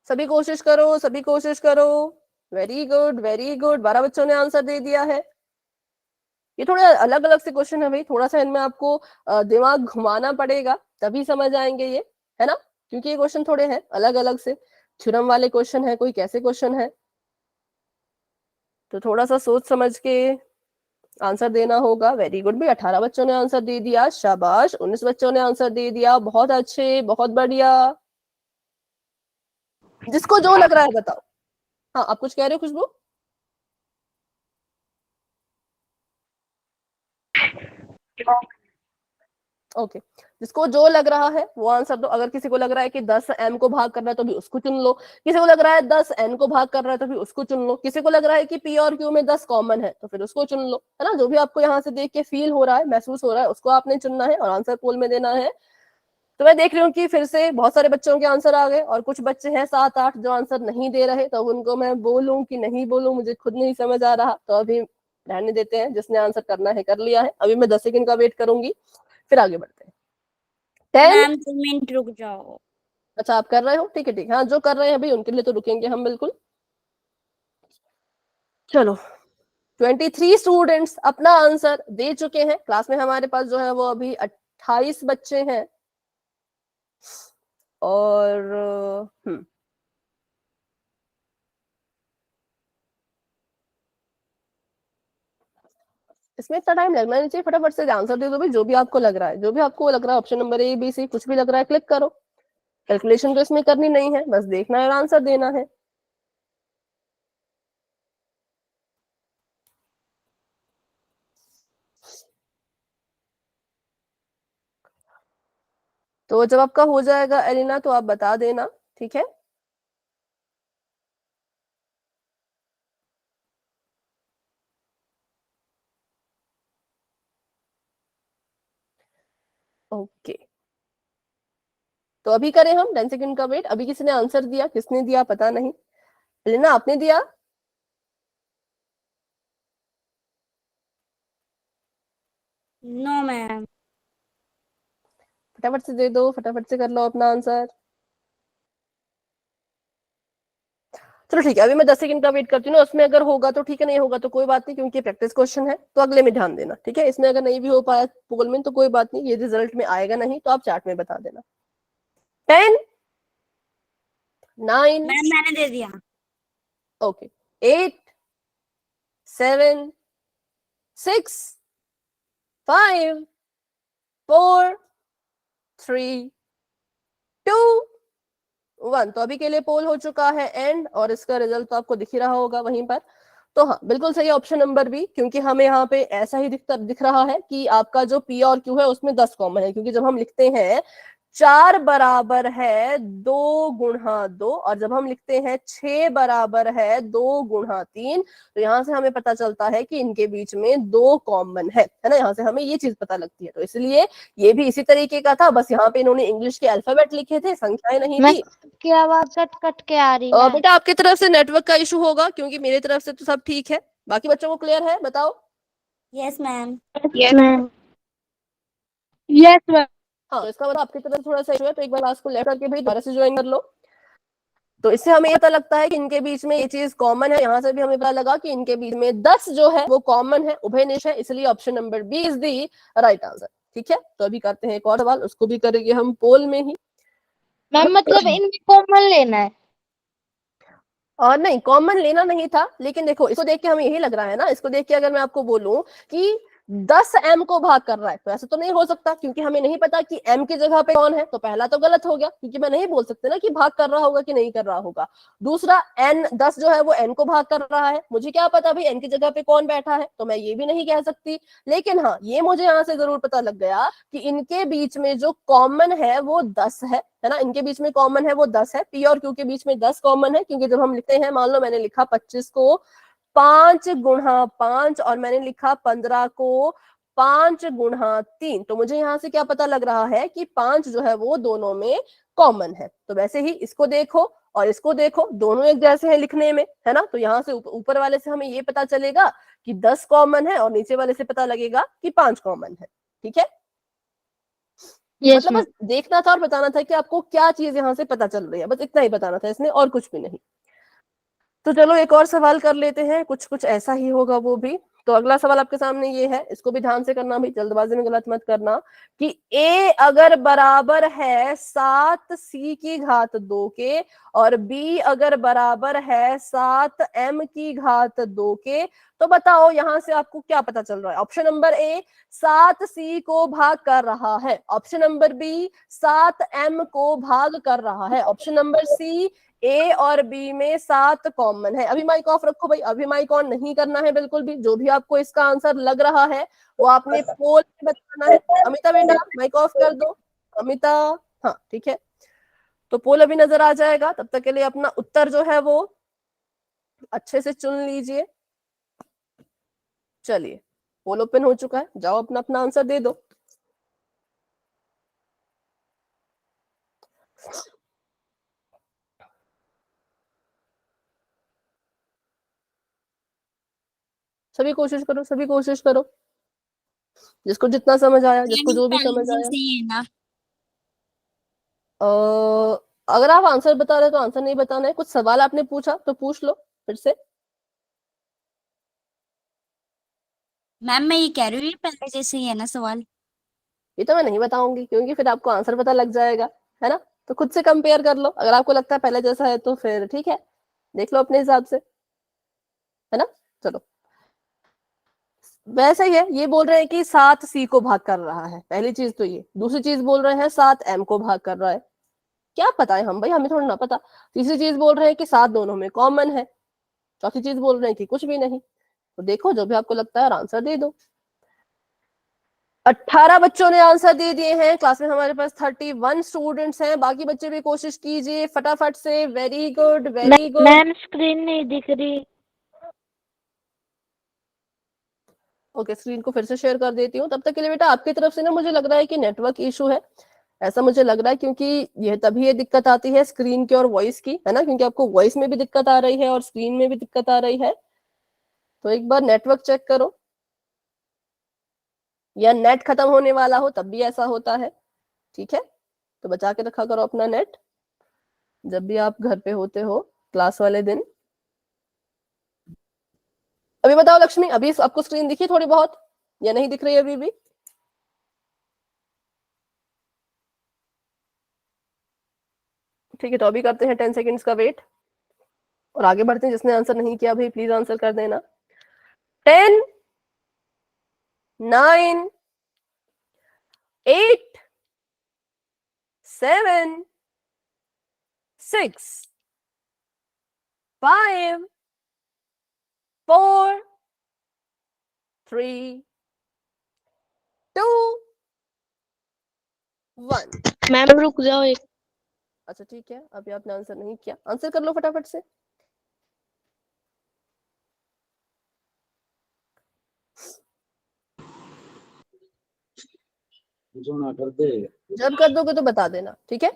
सभी कोशिश करो, सभी कोशिश करो। Very good, very good. 12 बच्चों ने आंसर दे दिया है। ये थोड़े अलग अलग से क्वेश्चन है भाई, थोड़ा सा इनमें आपको दिमाग घुमाना पड़ेगा तभी समझ आएंगे ये, है ना। क्योंकि ये क्वेश्चन थोड़े हैं अलग अलग से, थ्योरम वाले क्वेश्चन है, कोई कैसे क्वेश्चन है, तो थोड़ा सा सोच समझ के आंसर देना होगा। वेरी गुड भाई, 18 बच्चों ने आंसर दे दिया, शाबाश। 19 बच्चों ने आंसर दे दिया, बहुत अच्छे, बहुत बढ़िया। जिसको जो लग रहा है बताओ। हाँ, आप कुछ कह रहे हो खुशबू? ओके, जिसको जो लग रहा है वो आंसर दो। अगर किसी को लग रहा है कि 10 m को भाग कर रहा है तो भी उसको चुन लो, किसी को लग रहा है 10 n को भाग कर रहा है तो भी उसको चुन लो, किसी को लग रहा है कि P और Q में 10 कॉमन है तो फिर उसको चुन लो, है ना। जो भी आपको यहाँ से देख के फील हो रहा है, महसूस हो रहा है, उसको आपने चुनना है और आंसर पोल में देना है। तो मैं देख रही हूँ कि फिर से बहुत सारे बच्चों के आंसर आ गए और कुछ बच्चे हैं 7-8 जो आंसर नहीं दे रहे, तो उनको मैं बोलूं कि नहीं बोलूं मुझे खुद नहीं समझ आ रहा। तो अभी रहने देते हैं, जिसने आंसर करना है कर लिया है। अभी मैं 10 सेकंड का वेट करूंगी, फिर आगे बढ़ते हैं। 10। मैम 2 मिनट रुक जाओ। अच्छा आप कर रहे हो, ठीक है ठीक है, हाँ जो कर रहे हैं भाई उनके लिए तो रुकेंगे हम बिल्कुल। चलो 23 स्टूडेंट्स अपना आंसर दे चुके हैं। क्लास में हमारे पास जो है वो अभी 28 बच्चे हैं। और इसमें इतना टाइम लगना नहीं चाहिए, फटाफट से आंसर दे दो भाई, जो भी आपको लग रहा है, जो भी आपको लग रहा है, option number A B C कुछ भी लग रहा है क्लिक करो। कैलकुलेशन तो इसमें करनी नहीं है, बस देखना है और आंसर देना है। तो जब आपका हो जाएगा एलिना तो आप बता देना, ठीक है। ओके तो अभी करें हम 10 सेकंड का वेट। अभी किसी ने आंसर दिया, किसने दिया पता नहीं। एलिना आपने दिया? No ma'am. फटाफट से दे दो, फटाफट से कर लो अपना आंसर। चलो ठीक है, अभी मैं 10 सेकंड का वेट करती हूँ ना, उसमें अगर होगा तो ठीक है, नहीं होगा तो कोई बात नहीं, क्योंकि प्रैक्टिस क्वेश्चन है तो अगले में ध्यान देना, ठीक है। इसमें अगर नहीं भी हो पाया पोल में तो कोई बात नहीं, ये रिजल्ट में आएगा नहीं तो आप चैट में बता देना। 10 9 मैम मैंने दे दिया। ओके 8 7 6 5 4 3 2 1। तो अभी के लिए पोल हो चुका है एंड, और इसका रिजल्ट तो आपको दिख ही रहा होगा वहीं पर। तो हाँ बिल्कुल सही ऑप्शन नंबर बी, क्योंकि हमें यहाँ पे ऐसा ही दिख रहा है कि आपका जो पी और क्यू है उसमें 10 कॉमन है, क्योंकि जब हम लिखते हैं 4 बराबर है 2 गुणा 2, और जब हम लिखते हैं 6 बराबर है 2 गुणा 3, तो यहाँ से हमें पता चलता है कि इनके बीच में 2 कॉमन है ना। यहाँ से हमें ये चीज पता लगती है, तो इसलिए ये भी इसी तरीके का था, बस यहाँ पे इन्होंने इंग्लिश के अल्फाबेट लिखे थे, संख्याएं नहीं थी। की आवाज कट कट के आ रही है। बेटा आपकी तरफ से नेटवर्क का इशू होगा, क्योंकि मेरी तरफ से तो सब ठीक है। बाकी बच्चों को क्लियर है, बताओ। Yes ma'am. Yes ma'am. Yes ma'am. हाँ तो इसका मतलब आपकी तरफ थोड़ा सा इशू है, तो एक बार क्लास को लेफ्ट करके भाई दोबारा से ज्वाइन कर लो। तो इससे हमें ये पता लगता है कि इनके बीच में ये चीज कॉमन है। यहाँ से भी हमें पता लगा कि इनके बीच में 10 जो है वो कॉमन है, उभयनिष्ठ है, इसलिए option number B is the right answer, ठीक है। तो अभी करते हैं एक और सवाल, उसको भी करेंगे हम पोल में ही। मैम मतलब इनमें कॉमन लेना है। और नहीं कॉमन लेना नहीं था, लेकिन देखो इसको देख के हमें यही लग रहा है ना, इसको देख के अगर मैं आपको बोलूं कि 10 m को भाग कर रहा है तो ऐसा तो नहीं हो सकता, क्योंकि हमें नहीं पता कि m की जगह पे कौन है, तो पहला तो गलत हो गया, क्योंकि मैं नहीं बोल सकते ना कि भाग कर रहा होगा कि नहीं कर रहा होगा। दूसरा n 10 जो है वो n को भाग कर रहा है, मुझे क्या पता भाई n की जगह पे कौन बैठा है, तो मैं ये भी नहीं कह सकती। लेकिन हाँ ये मुझे यहाँ से जरूर पता लग गया कि इनके बीच में जो कॉमन है वो 10 है ना। इनके बीच में कॉमन है वो 10 है, पी और क्यू के बीच में 10 कॉमन है, क्योंकि जब हम लिखते हैं, मान लो मैंने लिखा 25 को 5 गुणा 5 और मैंने लिखा 15 को 5 गुणा 3, तो मुझे यहाँ से क्या पता लग रहा है कि 5 जो है वो दोनों में कॉमन है। तो वैसे ही इसको देखो और इसको देखो, दोनों एक जैसे हैं लिखने में, है ना। तो यहाँ से ऊपर वाले से हमें ये पता चलेगा कि 10 कॉमन है, और नीचे वाले से पता लगेगा कि 5 कॉमन है, ठीक है। यस मतलब मैम। बस देखना था और बताना था कि आपको क्या चीज यहाँ से पता चल रही है, बस इतना ही बताना था इसमें, और कुछ भी नहीं। तो चलो एक और सवाल कर लेते हैं, कुछ कुछ ऐसा ही होगा वो भी। तो अगला सवाल आपके सामने ये है, इसको भी ध्यान से करना भाई, जल्दबाजी में गलत मत करना। कि a अगर बराबर है 7c की घात 2 के, और b अगर बराबर है 7m की घात 2 के, तो बताओ यहाँ से आपको क्या पता चल रहा है। ऑप्शन नंबर ए 7c को भाग कर रहा है, ऑप्शन नंबर बी 7m को भाग कर रहा है, ऑप्शन नंबर सी ए और बी में 7 कॉमन है। अभी माइक ऑफ रखो भाई, अभी माइक ऑन नहीं करना है बिल्कुल भी। जो भी आपको इसका आंसर लग रहा है वो आपने पोल में बताना है। अमिता बेटा माइक ऑफ कर दो, अमिता। हाँ ठीक है, तो पोल अभी नजर आ जाएगा, तब तक के लिए अपना उत्तर जो है वो अच्छे से चुन लीजिए। चलिए पोल ओपन हो चुका है, जाओ अपना अपना आंसर दे दो। सभी कोशिश करो, सभी कोशिश करो, जिसको जितना समझ आया, जिसको जो भी समझ आया। सही है ना? अगर आप आंसर बता रहे हो तो आंसर नहीं बताना है, कुछ सवाल आपने पूछा तो पूछ लो फिर से। मैम मैं ये कह रही हूँ, ये पहले जैसे ही है ना सवाल? ये तो मैं नहीं बताऊंगी, क्योंकि फिर आपको आंसर पता लग जाएगा, है ना। तो खुद से कंपेयर कर लो, अगर आपको लगता है पहले जैसा है तो फिर ठीक है, देख लो अपने हिसाब से, है ना। चलो, वैसे ही है, ये बोल रहे हैं कि 7C को भाग कर रहा है, पहली चीज तो ये। दूसरी चीज बोल रहे हैं 7M को भाग कर रहा है। क्या पता है हम भाई, हमें थोड़ा ना पता। तीसरी चीज बोल रहे हैं कि 7 दोनों में कॉमन है। चौथी चीज बोल रहे हैं कि कुछ भी नहीं। तो देखो, जो भी आपको लगता है और आंसर दे दो। 18 बच्चों ने आंसर दे दिए हैं। क्लास में हमारे पास 31 स्टूडेंट्स हैं। बाकी बच्चे भी कोशिश कीजिए फटाफट से। Very good, very good. Ma'am screen नहीं दिख रही। ओके, स्क्रीन को फिर से शेयर कर देती हूँ। तब तक के लिए बेटा आपकी तरफ से ना, मुझे लग रहा है कि नेटवर्क इशू है, ऐसा मुझे लग रहा है, क्योंकि ये तभी ये दिक्कत आती है स्क्रीन की और वॉइस की, है ना, क्योंकि आपको वॉइस में भी दिक्कत आ रही है और स्क्रीन में भी दिक्कत आ रही है। तो एक बार नेटवर्क चेक करो, या नेट खत्म होने वाला हो तब भी ऐसा होता है। ठीक है, तो बचा के रखा करो अपना नेट जब भी आप घर पे होते हो क्लास वाले दिन। अभी बताओ लक्ष्मी, अभी आपको स्क्रीन दिखी थोड़ी बहुत या नहीं दिख रही अभी भी? ठीक है, तो अभी करते हैं 10 सेकेंड्स का वेट और आगे बढ़ते हैं। जिसने आंसर नहीं किया भाई प्लीज आंसर कर देना। 10, 9, 8, 7, 6, 5, 4, 3, 2, 1। मैम रुक जाओ एक। अच्छा ठीक है, अभी आपने आंसर नहीं किया, आंसर कर लो फटाफट से। कर दे। जब कर दोगे तो बता देना, ठीक है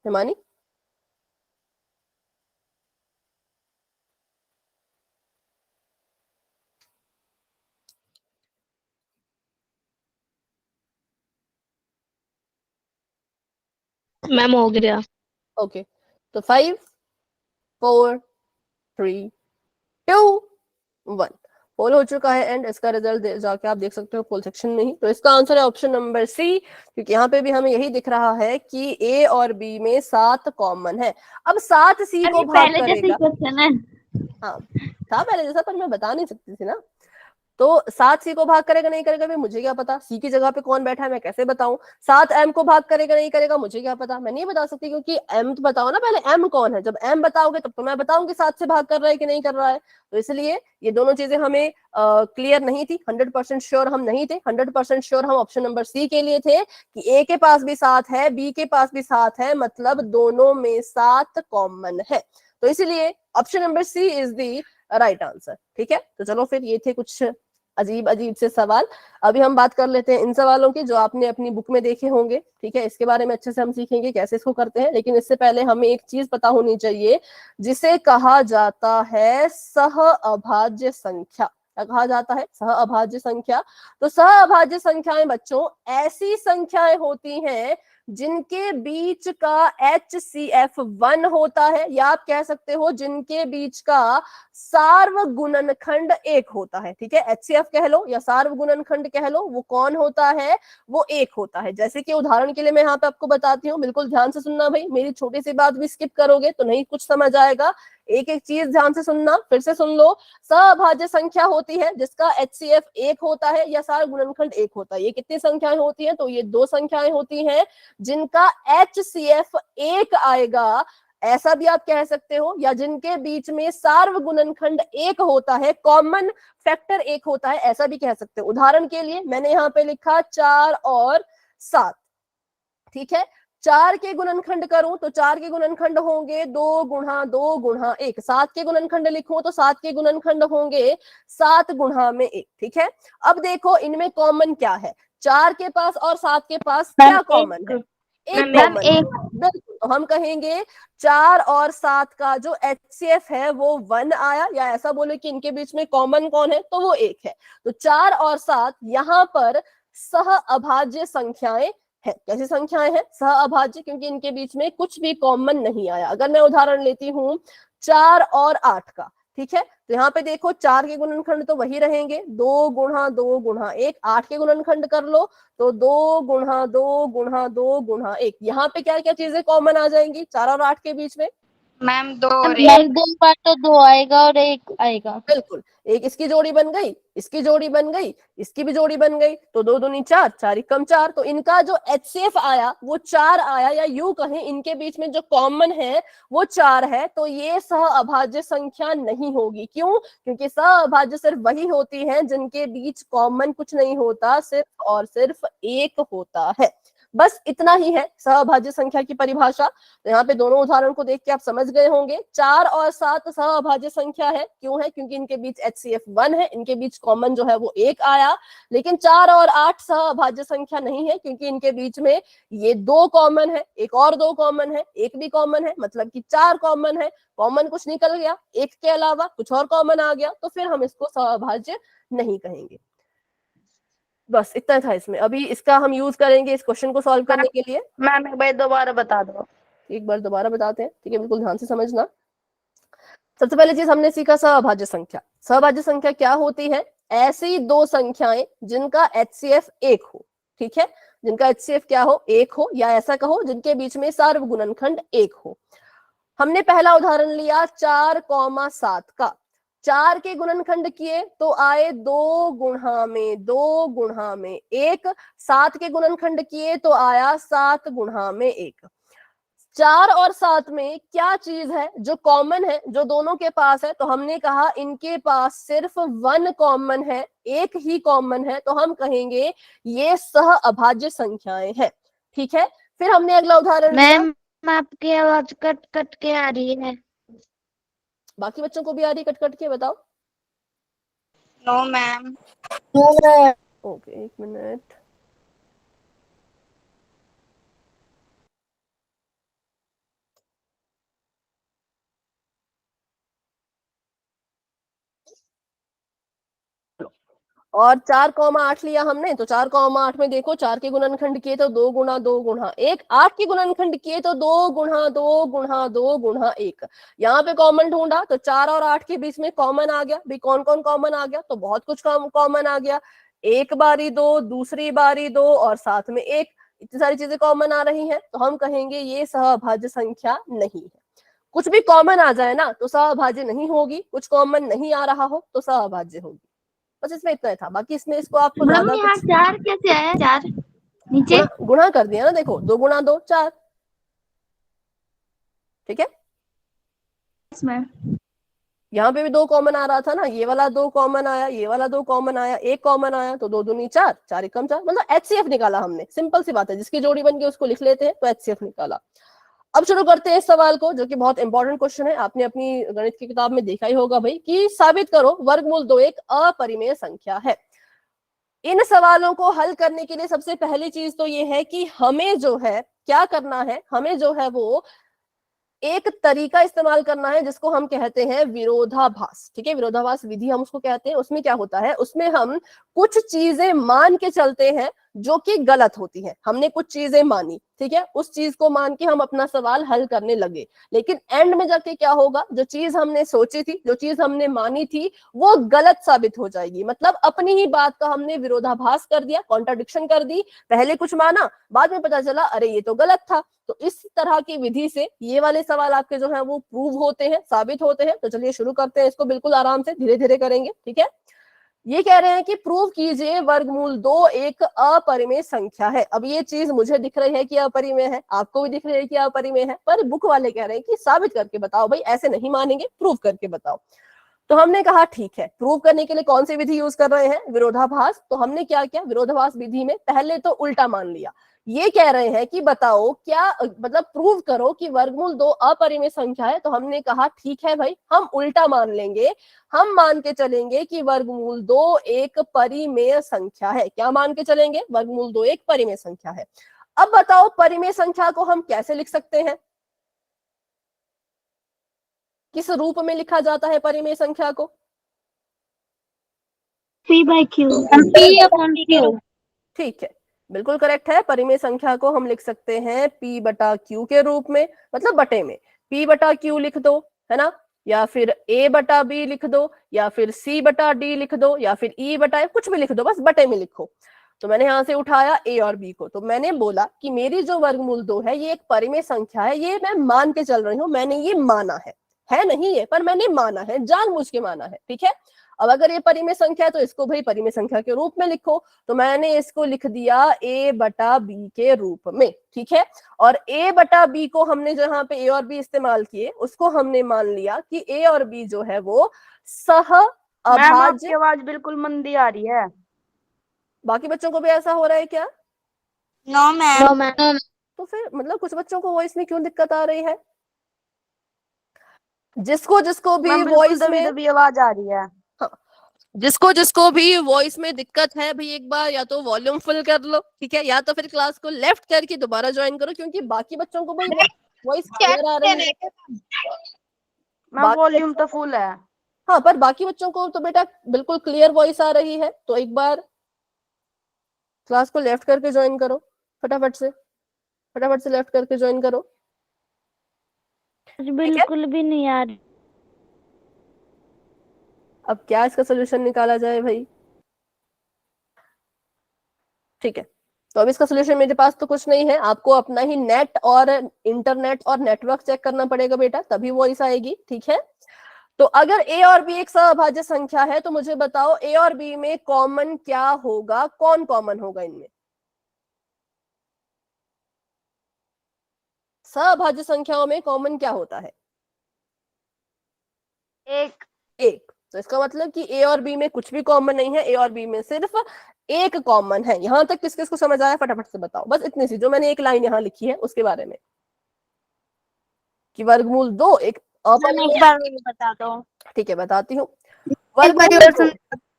हिमानी। मैम हो गया। ओके, तो 5, 4, 3, 2, 1 पोल हो चुका है एंड इसका रिजल्ट जाके आप देख सकते हो पोल सेक्शन में ही। तो इसका आंसर है ऑप्शन नंबर सी, क्योंकि यहाँ पे भी हमें यही दिख रहा है कि ए और बी में 7 कॉमन है। अब 7C को भाग करेगा। क्वेश्चन है। हाँ, था पहले जैसा, पर मैं बता नहीं सकती थी ना। तो 7C को भाग करेगा नहीं करेगा, मुझे क्या पता, सी की जगह पे कौन बैठा है मैं कैसे बताऊं। 7M को भाग करेगा नहीं करेगा, मुझे क्या पता, मैं नहीं बता सकती, क्योंकि M तो बताओ ना पहले, M कौन है। जब M बताओगे तब तो मैं बताऊंगी 7 से भाग कर रहा है कि नहीं कर रहा है। तो इसलिए ये दोनों चीजें हमें क्लियर नहीं थी, 100% श्योर हम नहीं थे। 100% श्योर हम ऑप्शन नंबर सी के लिए थे कि ए के पास भी 7 है, बी के पास भी 7 है, मतलब दोनों में 7 कॉमन है। तो इसलिए option number C is the right answer. ठीक है, तो चलो फिर ये थे कुछ अजीब अजीब से सवाल। अभी हम बात कर लेते हैं इन सवालों की जो आपने अपनी बुक में देखे होंगे। ठीक है, इसके बारे में अच्छे से हम सीखेंगे कैसे इसको करते हैं, लेकिन इससे पहले हमें एक चीज पता होनी चाहिए जिसे कहा जाता है सह अभाज्य संख्या। क्या कहा जाता है? सह अभाज्य संख्या। तो सह अभाज्य संख्याएं बच्चों ऐसी संख्याएं होती हैं जिनके बीच का HCF 1 होता है, या आप कह सकते हो जिनके बीच का सार्वगुणनखंड 1 होता है। ठीक है, HCF कह लो या सार्वगुणनखंड कह लो, वो कौन होता है? वो 1 होता है। जैसे कि उदाहरण के लिए मैं यहाँ पे आपको बताती हूँ, बिल्कुल ध्यान से सुनना भाई, मेरी छोटी सी बात भी स्किप करोगे तो नहीं कुछ समझ आएगा। एक एक चीज ध्यान से सुनना, फिर से सुन लो। सहअभाज्य संख्या होती है जिसका HCF 1 होता है या सार्वगुणनखंड 1 होता है। ये कितनी संख्याएं होती हैं? तो ये 2 संख्याएं होती हैं जिनका HCF 1 आएगा, ऐसा भी आप कह सकते हो, या जिनके बीच में सार्वगुणनखंड 1 होता है, कॉमन फैक्टर 1 होता है, ऐसा भी कह सकते हो। उदाहरण के लिए मैंने यहाँ पे लिखा 4 और 7। ठीक है, 4 के गुणनखंड करूं तो 4 के गुणनखंड होंगे 2 गुणा 2 गुणा 1। 7 के गुणनखंड लिखूं तो 7 के गुणनखंड होंगे 7 गुणा में 1। ठीक है, अब देखो इनमें कॉमन क्या है, 4 के पास और 7 के पास क्या कॉमन है? एक मैम कॉमन है, एक बिल्कुल। तो हम कहेंगे 4 और 7 का जो HCF है वो 1 आया, या ऐसा बोले कि इनके बीच में कॉमन कौन है, तो वो 1 है। तो 4 और 7 यहाँ पर सह अभाज्य संख्याएं है। कैसी संख्याएं हैं? सह अभाज्य, क्योंकि इनके बीच में कुछ भी कॉमन नहीं आया। अगर मैं उदाहरण लेती हूँ 4 और 8 का, ठीक है, तो यहाँ पे देखो 4 के गुणनखंड तो वही रहेंगे, 2 गुणा 2 गुणा 1। 8 के गुणनखंड कर लो तो 2 गुणा 2 गुणा 2 गुणा 1। यहाँ पे क्या क्या चीजें कॉमन आ जाएंगी 4 और 8 के बीच में? मैम 2 और मैम 1। 2 बार तो 2 आएगा और 1 आएगा। बिल्कुल, एक इसकी जोड़ी बन गई, इसकी जोड़ी बन गई, इसकी भी जोड़ी बन गई, तो 2 दूनी 4, 4 एकम 4। तो इनका जो HCF आया वो 4 आया, या यूं कहें इनके बीच में जो कॉमन है वो 4 है। तो ये सह अभाज्य संख्या नहीं होगी। क्यों? क्योंकि सह अभाज्य सिर्फ वही होती है जिनके बीच कॉमन कुछ नहीं होता, सिर्फ और सिर्फ एक होता है। बस इतना ही है सहअभाज्य संख्या की परिभाषा। तो यहाँ पे दोनों उदाहरण को देख के आप समझ गए होंगे। 4 और 7 सहअभाज्य संख्या है। क्यों है? क्योंकि इनके बीच HCF 1 है, इनके बीच कॉमन जो है वो 1 आया। लेकिन 4 और 8 सहअभाज्य संख्या नहीं है, क्योंकि इनके बीच में ये 2 कॉमन है, एक और 2 कॉमन है, एक भी कॉमन है, मतलब कि 4 कॉमन है। कॉमन कुछ निकल गया, एक के अलावा कुछ और कॉमन आ गया, तो फिर हम इसको सहअभाज्य नहीं कहेंगे। बस इतना था इसमें। अभी इसका हम यूज करेंगे इस क्वेश्चन को सॉल्व करने के लिए। मैम एक बार दोबारा बता दो। एक बार दोबारा बताते हैं, ठीक है, बिल्कुल ध्यान से समझना। सबसे पहले चीज हमने सीखा सहअभाज्य संख्या। सहअभाज्य संख्या क्या होती है? ऐसी दो संख्याएं जिनका HCF 1 हो, ठीक है, जिनका HCF क्या हो? 1 हो, या ऐसा कहो जिनके बीच में सार्वगुणनखंड 1 हो। हमने पहला उदाहरण लिया 4,7 का। 4 के गुणनखंड किए तो आए 2 गुणा में 2 गुणा में 1। 7 के गुणनखंड किए तो आया 7 गुणा में 1। 4 और 7 में क्या चीज है जो कॉमन है, जो दोनों के पास है? तो हमने कहा इनके पास सिर्फ 1 कॉमन है, एक ही कॉमन है। तो हम कहेंगे ये सह अभाज्य संख्याएं हैं, ठीक है। फिर हमने अगला उदाहरण लिया। मैम आपकी आवाज कट कट के आ रही है। बाकी बच्चों को भी आ रही कट कट के? बताओ। No ma'am. ओके, एक मिनट। और 4,8 लिया हमने, तो 4,8 में देखो 4 के गुणनखंड किए तो 2 गुणा 2 गुणा 1। 8 के गुणनखंड किए तो 2 गुणा 2 गुणा 2 गुणा 1। यहाँ पे कॉमन ढूंढा तो 4 और 8 के बीच में कॉमन आ गया। भाई कौन कौन कॉमन आ गया? तो बहुत कुछ कॉमन आ गया। एक बारी 2, दूसरी बारी 2, और साथ में 1। इतनी सारी चीजें कॉमन आ रही हैं, तो हम कहेंगे ये सहअभाज्य संख्या नहीं है। कुछ भी कॉमन आ जाए ना तो सहअभाज्य नहीं होगी, कुछ कॉमन नहीं आ रहा हो तो सहअभाज्य होगी। बस इसमें इतना ही था। बाकी इसमें इसको आपको मैम ज्यादा यहाँ कुछ 4 कैसे आया? 4 नीचे। गुणा कर दिया ना। देखो 2 गुणा 2 4, ठीक है। मैम यहाँ पे भी 2 कॉमन आ रहा था ना, ये वाला 2 कॉमन आया, ये वाला 2 कॉमन आया, 1 कॉमन आया, तो 2 दूनी 4, 4 एकम 4, मतलब HCF निकाला हमने। सिंपल सी बात है, जिसकी जोड़ी बन गई उसको लिख लेते हैं, तो HCF निकाला। अब शुरू करते हैं इस सवाल को, जो कि बहुत इंपॉर्टेंट क्वेश्चन है। आपने अपनी गणित की किताब में देखा ही होगा भाई, कि साबित करो वर्गमूल 2 एक अपरिमेय संख्या है। इन सवालों को हल करने के लिए सबसे पहली चीज तो ये है कि हमें जो है क्या करना है, हमें जो है वो एक तरीका इस्तेमाल करना है जिसको हम कहते हैं विरोधाभास, ठीक है। विरोधाभास विधि हम उसको कहते हैं। उसमें क्या होता है, उसमें हम कुछ चीजें मान के चलते हैं जो कि गलत होती है। हमने कुछ चीजें मानी, ठीक है, उस चीज को मान के हम अपना सवाल हल करने लगे, लेकिन एंड में जाके क्या होगा, जो चीज हमने सोची थी, जो चीज हमने मानी थी, वो गलत साबित हो जाएगी। मतलब अपनी ही बात का हमने विरोधाभास कर दिया, कॉन्ट्राडिक्शन कर दी। पहले कुछ माना, बाद में पता चला अरे ये तो गलत था। तो इस तरह की विधि से ये वाले सवाल आपके जो है वो प्रूव होते हैं, साबित होते हैं। तो चलिए शुरू करते हैं इसको, बिल्कुल आराम से धीरे धीरे करेंगे, ठीक है। ये कह रहे हैं कि प्रूव कीजिए वर्गमूल 2 एक अपरिमेय संख्या है। अब ये चीज मुझे दिख रही है कि अपरिमेय है, आपको भी दिख रही है कि अपरिमेय है, पर बुक वाले कह रहे हैं कि साबित करके बताओ। भाई ऐसे नहीं मानेंगे, प्रूव करके बताओ। तो हमने कहा ठीक है, प्रूव करने के लिए कौन सी विधि यूज कर रहे हैं? विरोधाभास। तो हमने क्या किया, विरोधाभास विधि में पहले तो उल्टा मान लिया। ये कह रहे हैं कि बताओ क्या, मतलब प्रूव करो कि वर्गमूल 2 अपरिमेय संख्या है। तो हमने कहा ठीक है भाई, हम उल्टा मान लेंगे। हम मान के चलेंगे कि वर्गमूल 2 एक परिमेय संख्या है। क्या मान के चलेंगे? वर्गमूल 2 एक परिमेय संख्या है। अब बताओ परिमेय संख्या को हम कैसे लिख सकते हैं, किस रूप में लिखा जाता है परिमेय संख्या को? P/Q। P/Q। ठीक है, बिल्कुल करेक्ट है। परिमेय संख्या को हम लिख सकते हैं P/Q के रूप में, मतलब बटे में। P/Q लिख दो, है ना, या फिर A/B लिख दो, या फिर C/D लिख दो, या फिर E/, कुछ भी लिख दो, बस बटे में लिखो। तो मैंने यहां से उठाया A और B को, तो मैंने बोला कि मेरी जो वर्गमूल 2 है ये एक परिमेय संख्या है, ये मैं मान के चल रही हूँ, मैंने ये माना है नहीं ये, पर मैंने माना है, जानबूझ के माना है, ठीक है। अब अगर ये परिमेय संख्या है तो इसको भाई परिमेय संख्या के रूप में लिखो, तो मैंने इसको लिख दिया A/B के रूप में, ठीक है। और A/B को हमने जहां पे A और B इस्तेमाल किए, उसको हमने मान लिया कि A और B जो है वो सह मैम आपकी अभाज्य। आवाज बिल्कुल मंदी आ रही है। बाकी बच्चों को भी ऐसा हो रहा है क्या? No ma'am. तो फिर मतलब कुछ बच्चों को वॉइस में क्यों दिक्कत आ रही है? जिसको जिसको भी मैम बिल्कुल वॉइस दबी में, दबी आवाज आ रही है। हाँ, जिसको जिसको भी वॉइस में दिक्कत है भाई, एक बार या तो वॉल्यूम फुल कर लो, ठीक है, या तो फिर क्लास को लेफ्ट करके दोबारा ज्वाइन करो, क्योंकि बाकी बच्चों को भाई वॉइस क्लियर आ रही है। मैम वॉल्यूम तो फुल है। हाँ, पर बाकी बच्चों को तो बेटा बिल्कुल क्लियर वॉइस आ रही है, तो एक बार क्लास को लेफ्ट करके ज्वाइन करो, फटाफट से लेफ्ट करके ज्वाइन करो। बिल्कुल भी नहीं आ रही। अब क्या इसका सोल्यूशन निकाला जाए भाई? ठीक है, तो अब इसका सोल्यूशन मेरे पास तो कुछ नहीं है, आपको अपना ही नेट और इंटरनेट और नेटवर्क चेक करना पड़ेगा बेटा, तभी वॉइस आएगी, ठीक है। तो अगर A और B एक सहअभाज्य संख्या है तो मुझे बताओ A और B में कॉमन क्या होगा, कौन कॉमन होगा इनमें? सहअभाज्य संख्याओं में कॉमन क्या होता है? एक। तो इसका मतलब कि A और B में कुछ भी कॉमन नहीं है, A और B में सिर्फ एक कॉमन है। यहां तक किस किस को समझ आया, फटाफट से बताओ, बस इतनी सी जो मैंने एक लाइन यहां लिखी है उसके बारे में, कि वर्गमूल 2 एक एक बार बता दो। ठीक है, बताती हूँ। वर्गमूल 2,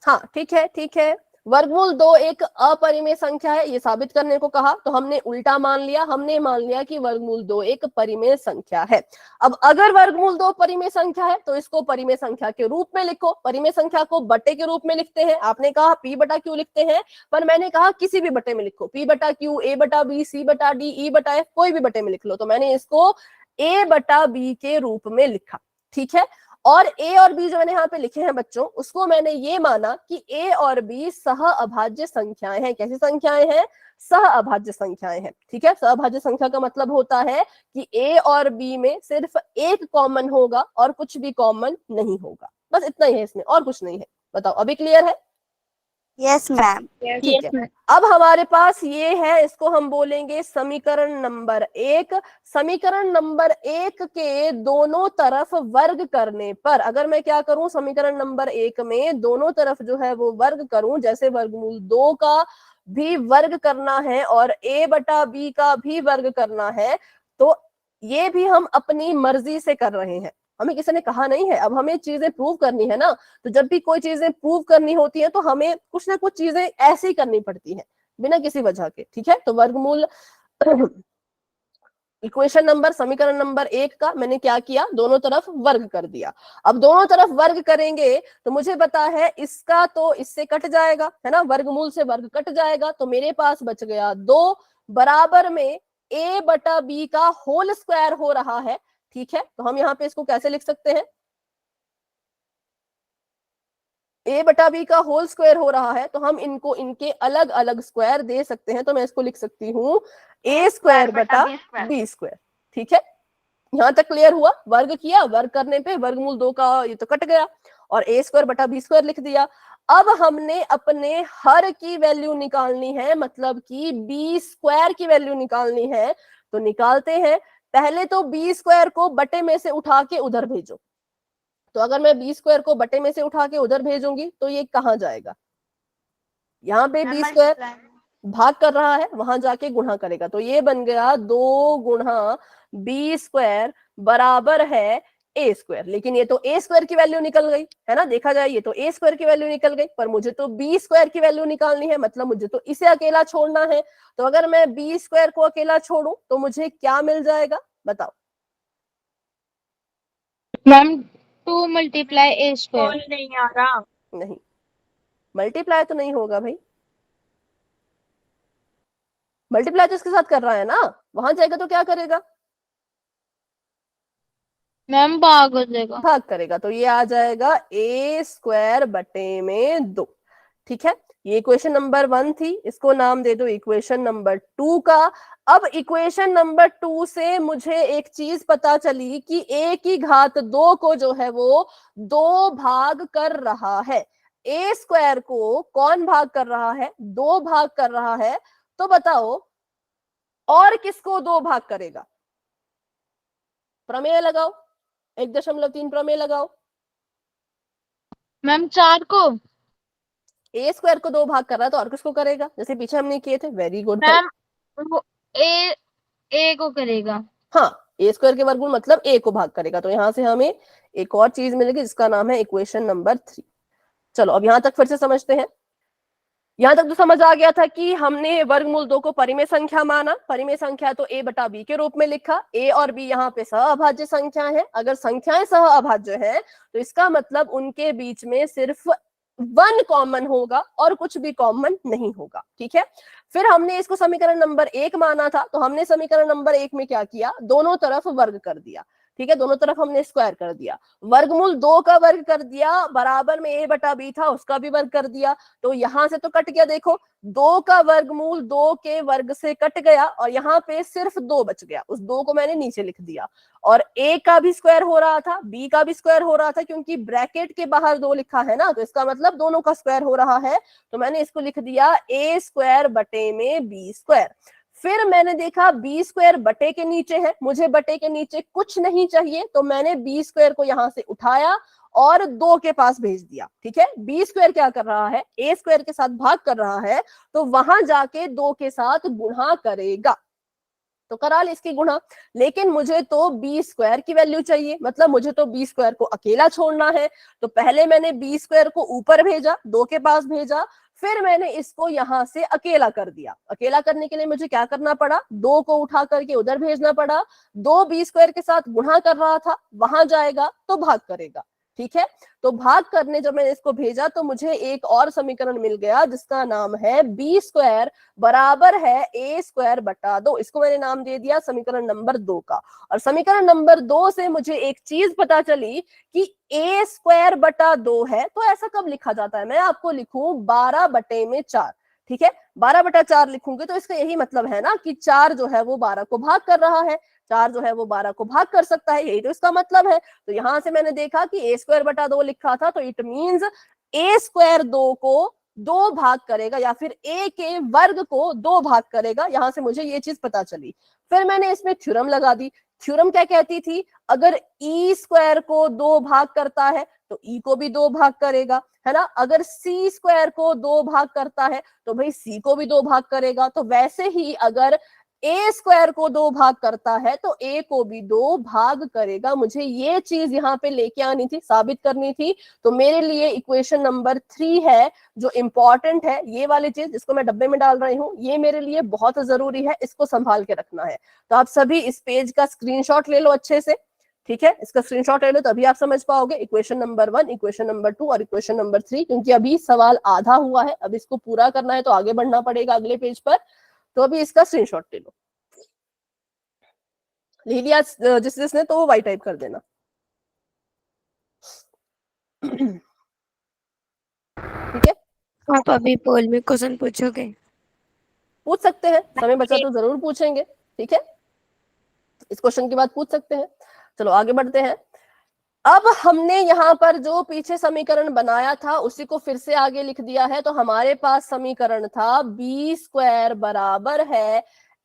हाँ ठीक है, वर्गमूल 2 एक अपरिमेय संख्या है, ये साबित करने को कहा तो हमने उल्टा मान लिया, हमने मान लिया कि वर्गमूल 2 एक परिमेय संख्या है। अब अगर वर्गमूल 2 परिमेय संख्या है तो इसको परिमेय संख्या के रूप में लिखो। परिमेय संख्या को बटे के रूप में लिखते हैं, आपने कहा P/Q लिखते हैं, पर मैंने कहा किसी भी बटे में लिखो, P/Q, A/B, C/D, E/F, कोई भी बटे में लिख लो। तो मैंने इसको A/B के रूप में लिखा, ठीक है। और A और B जो मैंने यहाँ पे लिखे हैं बच्चों, उसको मैंने ये माना कि A और B सह अभाज्य संख्याएं हैं। कैसी संख्याएं हैं? सह अभाज्य संख्याएं हैं, ठीक है। सहअभाज्य संख्या का मतलब होता है कि A और B में सिर्फ एक कॉमन होगा और कुछ भी कॉमन नहीं होगा, बस इतना ही है इसमें, और कुछ नहीं है। बताओ अभी क्लियर है? Yes ma'am. ठीक है, अब हमारे पास ये है, इसको हम बोलेंगे समीकरण नंबर 1। समीकरण नंबर 1 के दोनों तरफ वर्ग करने पर, अगर मैं क्या करूं, समीकरण नंबर 1 में दोनों तरफ जो है वो वर्ग करूं, जैसे वर्गमूल 2 का भी वर्ग करना है और A/B का भी वर्ग करना है, तो ये भी हम अपनी मर्जी से कर रहे हैं, हमें किसी ने कहा नहीं है। अब हमें चीजें प्रूव करनी है ना, तो जब भी कोई चीजें प्रूव करनी होती है तो हमें कुछ ना कुछ चीजें ऐसे ही करनी पड़ती है, बिना किसी वजह के, ठीक है। तो वर्गमूल इक्वेशन नंबर, समीकरण नंबर 1 का मैंने क्या किया, दोनों तरफ वर्ग कर दिया। अब दोनों तरफ वर्ग करेंगे तो मुझे पता है इसका तो इससे कट जाएगा, है ना, वर्गमूल से वर्ग कट जाएगा, तो मेरे पास बच गया 2 बराबर में A/B का होल स्क्वायर हो रहा है, ठीक है। तो हम यहाँ पे इसको कैसे लिख सकते हैं, A/B का होल स्क्वायर हो रहा है, तो हम इनको इनके अलग अलग स्क्वायर दे सकते हैं। तो मैं इसको लिख सकती हूँ A²/B², ठीक है। यहां तक क्लियर हुआ? वर्ग किया, वर्ग करने पे वर्गमूल 2 का ये तो कट गया और A²/B² लिख दिया। अब हमने अपने हर की वैल्यू निकालनी है, मतलब कि B² की वैल्यू निकालनी है, तो निकालते हैं। पहले तो B² को बटे में से उठा के उधर भेजो, तो अगर मैं B² को बटे में से उठा के उधर भेजूंगी तो ये कहाँ जाएगा, यहाँ पे B² भाग कर रहा है, वहां जाके गुणा करेगा, तो ये बन गया 2 गुणा B² बराबर है ए स्क्वायर, लेकिन ये तो ए स्क्वायर की वैल्यू निकल गई है ना, देखा जाए ये तो ए स्क्वायर की वैल्यू निकल गई, पर मुझे तो बी स्क्वायर की वैल्यू निकालनी है, मतलब मुझे तो इसे अकेला छोड़ना है। तो अगर मैं बी स्क्वायर को अकेला छोड़ूं तो मुझे क्या मिल जाएगा, बताओ। मैम 2 मल्टीप्लाई ए स्क्वायर। कौन नहीं आ रहा? नहीं, मल्टीप्लाई तो नहीं होगा भाई, मल्टीप्लाई तो इसके साथ कर रहा है ना, वहां जाएगा तो क्या करेगा, मैम भाग हो जाएगा। भाग करेगा, तो ये आ जाएगा ए स्क्वायर बटे में 2। ठीक है, ये इक्वेशन नंबर 1 थी, इसको नाम दे दो इक्वेशन नंबर 2 का। अब इक्वेशन नंबर 2 से मुझे एक चीज पता चली कि a की घात 2 को जो है वो 2 भाग कर रहा है, ए स्क्वायर को कौन भाग कर रहा है, 2 भाग कर रहा है। तो बताओ और किसको 2 भाग करेगा, प्रमेय लगाओ, 1.3 प्रमेय लगाओ। मैम 4 को। ए स्क्वायर को 2 भाग कर रहा है तो और किसको करेगा, जैसे पीछे हमने किए थे, वेरी गुड भाई। मैम वो ए को करेगा। हाँ, ए स्क्वायर के वर्गमूल मतलब ए को भाग करेगा, तो यहां से हमें एक और चीज मिलेगी जिसका नाम है इक्वेशन नंबर 3। चलो अब यहां तक फिर से समझते हैं। यहां तक तो समझ आ गया था कि हमने वर्गमूल 2 को परिमेय संख्या माना, परिमेय संख्या तो a बटा b के रूप में लिखा, a और b यहाँ पे सहअभाज्य संख्या है। अगर संख्याएं सहअभाज्य है तो इसका मतलब उनके बीच में सिर्फ 1 कॉमन होगा और कुछ भी कॉमन नहीं होगा। ठीक है, फिर हमने इसको समीकरण नंबर 1 माना था, तो हमने समीकरण नंबर 1 में क्या किया, दोनों तरफ वर्ग कर दिया। ठीक है, दोनों तरफ हमने स्क्वायर कर दिया, वर्गमूल 2 का वर्ग कर दिया, बराबर में a बटा b था उसका भी वर्ग कर दिया, तो यहां से तो कट गया, देखो 2 का वर्गमूल 2 के वर्ग से कट गया और यहाँ पे सिर्फ 2 बच गया, उस 2 को मैंने नीचे लिख दिया। और a का भी स्क्वायर हो रहा था, b का भी स्क्वायर हो रहा था, क्योंकि ब्रैकेट के बाहर 2 लिखा है ना, तो इसका मतलब दोनों का स्क्वायर हो रहा है, तो मैंने इसको लिख दिया a स्क्वायर बटे में b स्क्वायर। फिर मैंने देखा बी स्क्वायर बटे के नीचे है, मुझे बटे के नीचे कुछ नहीं चाहिए, तो मैंने बी स्क्वायर को यहां से उठाया और 2 के पास भेज दिया। ठीक है, बी स्क्वायर क्या कर रहा है, ए स्क्वायर के साथ भाग कर रहा है, तो वहां जाके 2 के साथ गुणा करेगा, तो करा ले इसकी गुणा। लेकिन मुझे तो बी स्क्वायर की वैल्यू चाहिए, मतलब मुझे तो बी स्क्वायर को अकेला छोड़ना है, तो पहले मैंने बी स्क्वायर को ऊपर भेजा, 2 के पास भेजा, फिर मैंने इसको यहां से अकेला कर दिया। अकेला करने के लिए मुझे क्या करना पड़ा, 2 को उठा करके उधर भेजना पड़ा, 2 बी स्क्वायर के साथ गुणा कर रहा था, वहां जाएगा तो भाग करेगा। ठीक है, तो भाग करने जब मैंने इसको भेजा तो मुझे एक और समीकरण मिल गया जिसका नाम है बी स्क्वायर बराबर है ए स्क्वायर बटा 2, इसको मैंने नाम दे दिया समीकरण नंबर 2 का। और समीकरण नंबर 2 से मुझे एक चीज पता चली कि ए स्क्वायर बटा 2 है, तो ऐसा कब लिखा जाता है, मैं आपको लिखूं 12 बटे में 4। ठीक है, 12 बटा 4 लिखूंगी तो इसका यही मतलब है ना कि 4 जो है वो 12 को भाग कर रहा है, 4 जो है वो 12 को भाग कर सकता है, यही तो इसका मतलब है। तो यहां से मैंने देखा कि ए स्क्वायर बटा 2 लिखा था, तो इट मींस ए स्क्वायर 2 को 2 भाग करेगा, या फिर ए के वर्ग को 2 भाग करेगा, यहां से मुझे ये चीज पता चली। फिर मैंने इसमें थ्योरम लगा दी। थ्योरम क्या कहती थी, अगर ई स्क्वायर को 2 भाग करता है तो ई को भी 2 भाग करेगा, है ना, अगर सी स्क्वायर को 2 भाग करता है तो भाई सी को भी 2 भाग करेगा, तो वैसे ही अगर ए स्क्वायर को 2 भाग करता है तो ए को भी 2 भाग करेगा। मुझे ये चीज यहाँ पे लेके आनी थी, साबित करनी थी, तो मेरे लिए इक्वेशन नंबर 3 है जो इंपॉर्टेंट है, ये वाली चीज जिसको मैं डब्बे में डाल रही हूँ, ये मेरे लिए बहुत जरूरी है, इसको संभाल के रखना है। तो आप सभी इस पेज का स्क्रीनशॉट ले लो अच्छे से। ठीक है, इसका स्क्रीनशॉट ले लो तभी आप समझ पाओगे इक्वेशन नंबर 1, इक्वेशन नंबर 2 और इक्वेशन नंबर 3, क्योंकि अभी सवाल आधा हुआ है, अब इसको पूरा करना है तो आगे बढ़ना पड़ेगा अगले पेज पर। तो अभी इसका स्क्रीनशॉट ले लो, ले लिया जिसने तो वो वाई टाइप कर देना। ठीक है, आप अभी पोल में क्वेश्चन पूछोगे? पूछ सकते हैं, समय बचा तो जरूर पूछेंगे। ठीक है, इस क्वेश्चन के बाद पूछ सकते हैं। चलो आगे बढ़ते हैं। अब हमने यहाँ पर जो पीछे समीकरण बनाया था उसी को फिर से आगे लिख दिया है, तो हमारे पास समीकरण था बी स्क्वायर बराबर है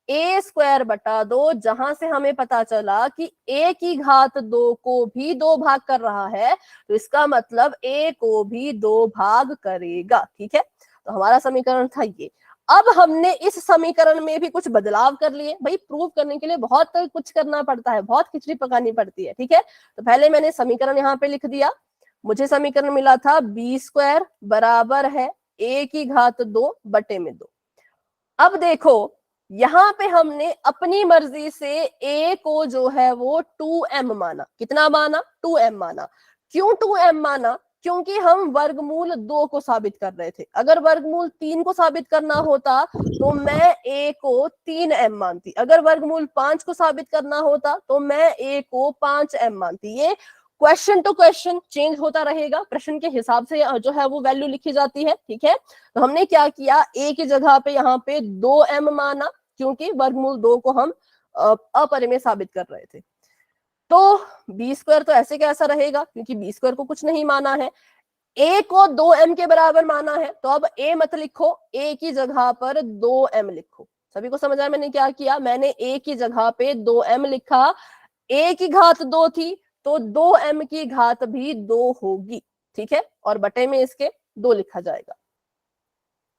ए स्क्वायर बटा 2, जहां से हमें पता चला कि ए की घात 2 को भी 2 भाग कर रहा है, तो इसका मतलब ए को भी 2 भाग करेगा। ठीक है, तो हमारा समीकरण था ये। अब हमने इस समीकरण में भी कुछ बदलाव कर लिए। भाई प्रूव करने के लिए बहुत कुछ करना पड़ता है, बहुत खिचड़ी पकानी पड़ती है, ठीक है। तो पहले मैंने समीकरण यहाँ पे लिख दिया। मुझे समीकरण मिला था b² बराबर है a की घात 2 बटे में 2। अब देखो यहाँ पे हमने अपनी मर्जी से a को जो है वो 2m माना। कितना माना? 2m माना। क्यों 2m माना? क्योंकि हम वर्गमूल 2 को साबित कर रहे थे। अगर वर्गमूल 3 को साबित करना होता तो मैं a को 3m मानती। अगर वर्गमूल 5 को साबित करना होता तो मैं a को 5m मानती। ये क्वेश्चन टू क्वेश्चन चेंज होता रहेगा, प्रश्न के हिसाब से जो है वो वैल्यू लिखी जाती है, ठीक है। तो हमने क्या किया, a की जगह पे यहाँ पे 2m माना, क्योंकि वर्गमूल 2 को हम अपरिमेय साबित कर रहे थे। तो b² तो ऐसे कैसा रहेगा, क्योंकि b² को कुछ नहीं माना है। a को 2m के बराबर माना है, तो अब a मत लिखो, a की जगह पर 2m लिखो। सभी को समझ आया मैंने क्या किया? मैंने a की जगह पे 2m लिखा। a की घात 2 थी तो 2m की घात भी 2 होगी, ठीक है। और बटे में इसके 2 लिखा जाएगा।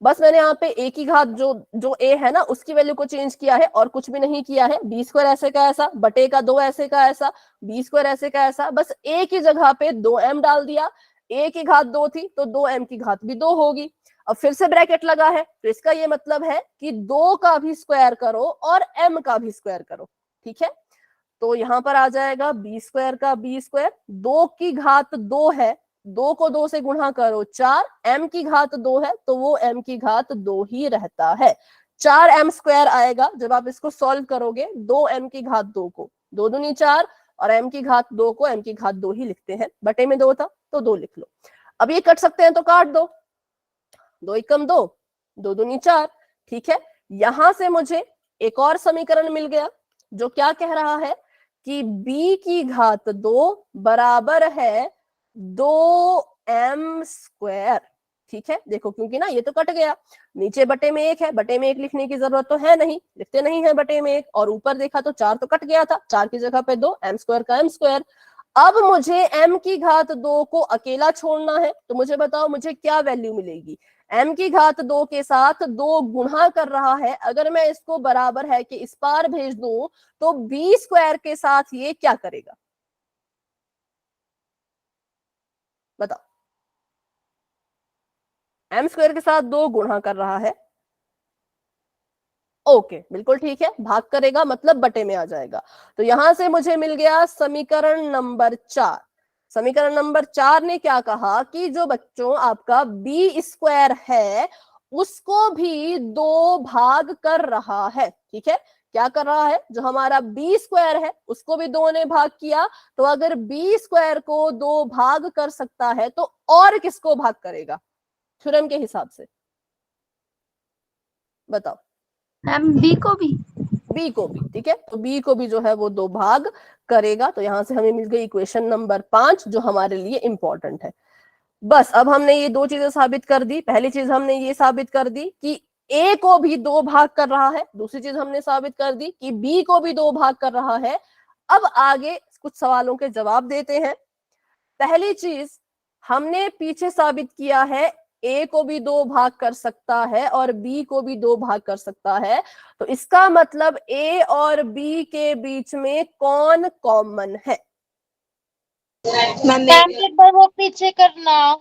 बस मैंने यहाँ पे a की घात जो a है ना उसकी वैल्यू को चेंज किया है और कुछ भी नहीं किया है। b² ऐसे का ऐसा, बटे का 2 ऐसे का ऐसा, b² ऐसे का ऐसा, बस a की जगह पे 2m डाल दिया। a की घात 2 थी तो 2m की घात भी 2 होगी। अब फिर से ब्रैकेट लगा है, तो इसका ये मतलब है कि 2 का भी स्क्वायर करो और m का भी स्क्वायर करो, ठीक है। तो यहाँ पर आ जाएगा b² का b², 2 की घात 2 है, 2 को 2 से गुणा करो 4, m की घात 2 है तो वो m की घात 2 ही रहता है। 4m² आएगा जब आप इसको सॉल्व करोगे। 2m की घात 2 को 2 दूनी 4 और m की घात 2 को m की घात 2 ही लिखते हैं। बटे में 2 था तो 2 लिख लो। अब ये कट सकते हैं तो काट दो, 2 एकम 2, 2 दूनी 4, ठीक है। यहां से मुझे एक और समीकरण मिल गया जो क्या कह रहा है कि b की घात 2 बराबर है 2m², ठीक है। देखो क्योंकि ना ये तो कट गया, नीचे बटे में 1 है, बटे में 1 लिखने की जरूरत तो है नहीं, लिखते नहीं है बटे में 1, और ऊपर देखा तो 4 तो कट गया था, 4 की जगह पे 2, m² का m²। अब मुझे m की घात 2 को अकेला छोड़ना है, तो मुझे बताओ मुझे क्या वैल्यू मिलेगी। m की घात 2 के साथ 2 गुणा कर रहा है, अगर मैं इसको बराबर है कि इस पार भेज दूं तो b² के साथ ये क्या करेगा बताओ। m² के साथ 2 गुणा कर रहा है, ओके बिल्कुल ठीक है, भाग करेगा मतलब बटे में आ जाएगा। तो यहां से मुझे मिल गया समीकरण नंबर 4। समीकरण नंबर 4 ने क्या कहा कि जो बच्चों आपका b² है उसको भी 2 भाग कर रहा है, ठीक है। क्या कर रहा है? जो हमारा b² है उसको भी 2 ने भाग किया, तो अगर b² को 2 भाग कर सकता है तो और किसको भाग करेगा थ्योरम के हिसाब से बताओ। मैम बी को भी। बी को भी, ठीक है। तो बी को भी जो है वो 2 भाग करेगा। तो यहां से हमें मिल गई इक्वेशन नंबर 5 जो हमारे लिए इंपॉर्टेंट है। बस अब हमने ये 2 चीजें साबित कर दी। पहली चीज हमने ये साबित कर दी कि ए को भी 2 भाग कर रहा है, दूसरी चीज हमने साबित कर दी कि बी को भी 2 भाग कर रहा है। अब आगे कुछ सवालों के जवाब देते हैं। पहली चीज हमने पीछे साबित किया है ए को भी 2 भाग कर सकता है और बी को भी 2 भाग कर सकता है, तो इसका मतलब ए और बी के बीच में कौन कॉमन है। मैम एक बार वो पीछे करना,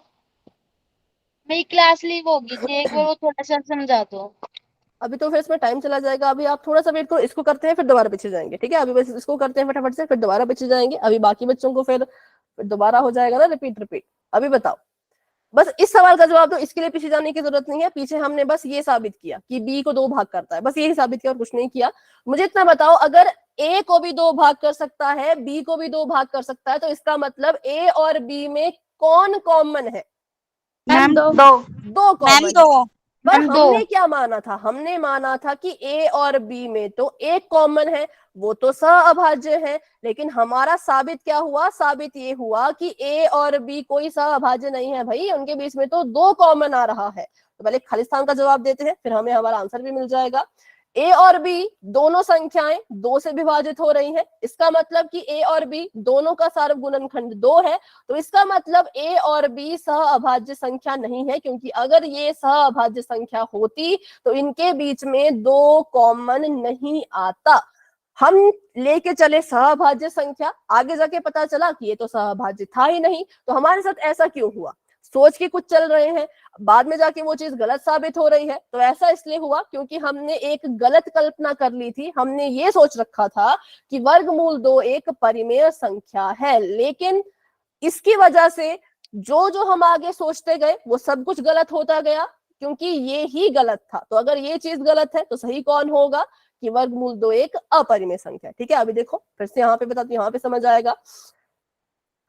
मेरी क्लास लीव होगी थी, एक बार वो थोड़ा सा समझा दो। अभी तो फिर इसमें टाइम चला जाएगा, अभी आप थोड़ा सा वेट करो, इसको करते हैं फिर दोबारा पीछे जाएंगे, ठीक है। अभी बस इसको करते हैं फटाफट से, फिर दोबारा पीछे जाएंगे। अभी बाकी बच्चों को फिर दोबारा हो जाएगा ना रिपीट। अभी बताओ, बस इस सवाल का जवाब दो, इसके लिए पीछे जाने की जरूरत नहीं है। पीछे हमने बस ये साबित किया कि बी को 2 भाग करता है, बस यही साबित किया और कुछ नहीं किया। मुझे इतना बताओ, अगर ए को भी 2 भाग कर सकता है, बी को भी 2 भाग कर सकता है, तो इसका मतलब ए और बी में कौन कॉमन है। Ma'am 2 2 common. पर मैम 2। हमने क्या माना था? हमने माना था कि ए और बी में तो एक कॉमन है, वो तो सहअभाज्य है। लेकिन हमारा साबित क्या हुआ? साबित ये हुआ कि ए और बी कोई सहअभाज्य नहीं है भाई, उनके बीच में तो 2 कॉमन आ रहा है। तो पहले खालिस्तान का जवाब देते हैं, फिर हमें हमारा आंसर भी मिल जाएगा। ए और बी दोनों संख्याएं 2 से विभाजित हो रही हैं, इसका मतलब कि ए और बी दोनों का सार्वक गुणनखंड 2 है, तो इसका मतलब ए और बी सह अभाज्य संख्या नहीं है, क्योंकि अगर ये सह अभाज्य संख्या होती तो इनके बीच में 2 कॉमन नहीं आता। हम लेके चले सहअभाज्य संख्या, आगे जाके पता चला कि ये तो सहअभाज्य था ही नहीं, तो हमारे साथ ऐसा क्यों हुआ? सोच के कुछ चल रहे हैं, बाद में जाके वो चीज गलत साबित हो रही है। तो ऐसा इसलिए हुआ क्योंकि हमने एक गलत कल्पना कर ली थी। हमने ये सोच रखा था कि वर्गमूल 2 एक परिमेय संख्या है, लेकिन इसकी वजह से जो जो हम आगे सोचते गए वो सब कुछ गलत होता गया, क्योंकि ये ही गलत था। तो अगर ये चीज गलत है तो सही कौन होगा कि वर्गमूल 2 एक अपरिमेय संख्या है। ठीक है, अभी देखो फिर से यहाँ पे बताती हूँ, यहाँ पे समझ आएगा।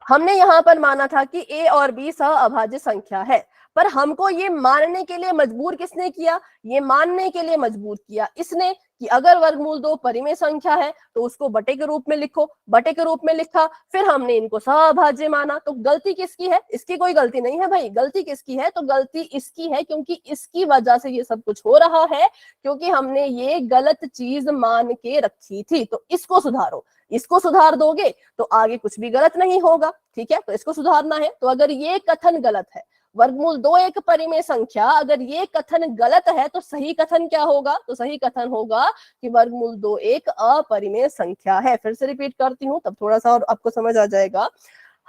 हमने यहाँ पर माना था कि ए और बी सह अभाज्य संख्या है, पर हमको ये मानने के लिए मजबूर किसने किया? ये मानने के लिए मजबूर किया इसने कि अगर वर्गमूल 2 परिमेय संख्या है तो उसको बटे के रूप में लिखो। बटे के रूप में लिखा, फिर हमने इनको सह अभाज्य माना। तो गलती किसकी है? इसकी कोई गलती नहीं है भाई। गलती किसकी है? तो गलती इसकी है, क्योंकि इसकी वजह से ये सब कुछ हो रहा है, क्योंकि हमने ये गलत चीज मान के रखी थी। तो इसको सुधारो, इसको सुधार दोगे तो आगे कुछ भी गलत नहीं होगा। ठीक है, तो इसको सुधारना है। तो अगर ये कथन गलत है, वर्गमूल 2 एक परिमेय संख्या, अगर ये कथन गलत है तो सही कथन क्या होगा? तो सही कथन होगा कि वर्गमूल 2 एक अपरिमेय संख्या है। फिर से रिपीट करती हूँ, तब थोड़ा सा और आपको समझ आ जाएगा।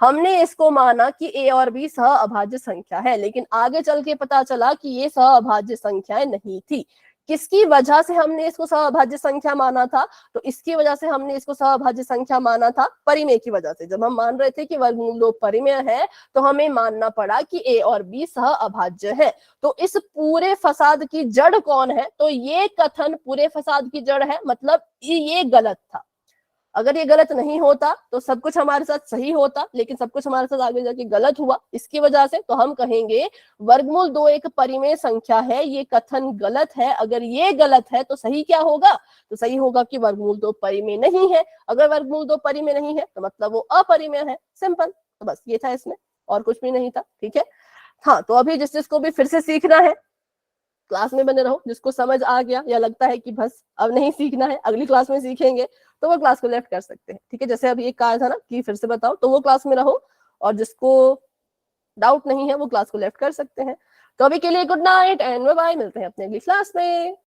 हमने इसको माना कि ए और बी सह अभाज्य संख्या है, लेकिन आगे चल के पता चला कि ये सह अभाज्य संख्याएं नहीं थी। किसकी वजह से हमने इसको सहअभाज्य संख्या माना था? तो इसकी वजह से हमने इसको सहअभाज्य संख्या माना था परिमेय की वजह से। जब हम मान रहे थे कि वर्गमूल 2 परिमेय है तो हमें मानना पड़ा कि ए और बी सहअभाज्य है। तो इस पूरे फसाद की जड़ कौन है? तो ये कथन पूरे फसाद की जड़ है, मतलब ये गलत था। अगर ये गलत नहीं होता तो सब कुछ हमारे साथ सही होता, लेकिन सब कुछ हमारे साथ आगे जाके गलत हुआ। इसकी वजह से तो हम कहेंगे वर्गमूल 2 एक परिमेय संख्या है, ये कथन गलत है। अगर ये गलत है तो सही क्या होगा? तो सही होगा कि वर्गमूल 2 परिमेय नहीं है। अगर वर्गमूल 2 परिमेय नहीं है तो मतलब वो अपरिमेय है। सिंपल। तो बस ये था इसमें, और कुछ भी नहीं था। ठीक है, हाँ, तो अभी जिसको भी फिर से सीखना है क्लास में बने रहो। जिसको समझ आ गया या लगता है कि बस अब नहीं सीखना है, अगली क्लास में सीखेंगे, तो वो क्लास को लेफ्ट कर सकते हैं। ठीक है, जैसे अभी एक कहा था ना कि फिर से बताओ, तो वो क्लास में रहो, और जिसको डाउट नहीं है वो क्लास को लेफ्ट कर सकते हैं। तो अभी के लिए good night and bye bye, मिलते हैं अपने अगली क्लास में।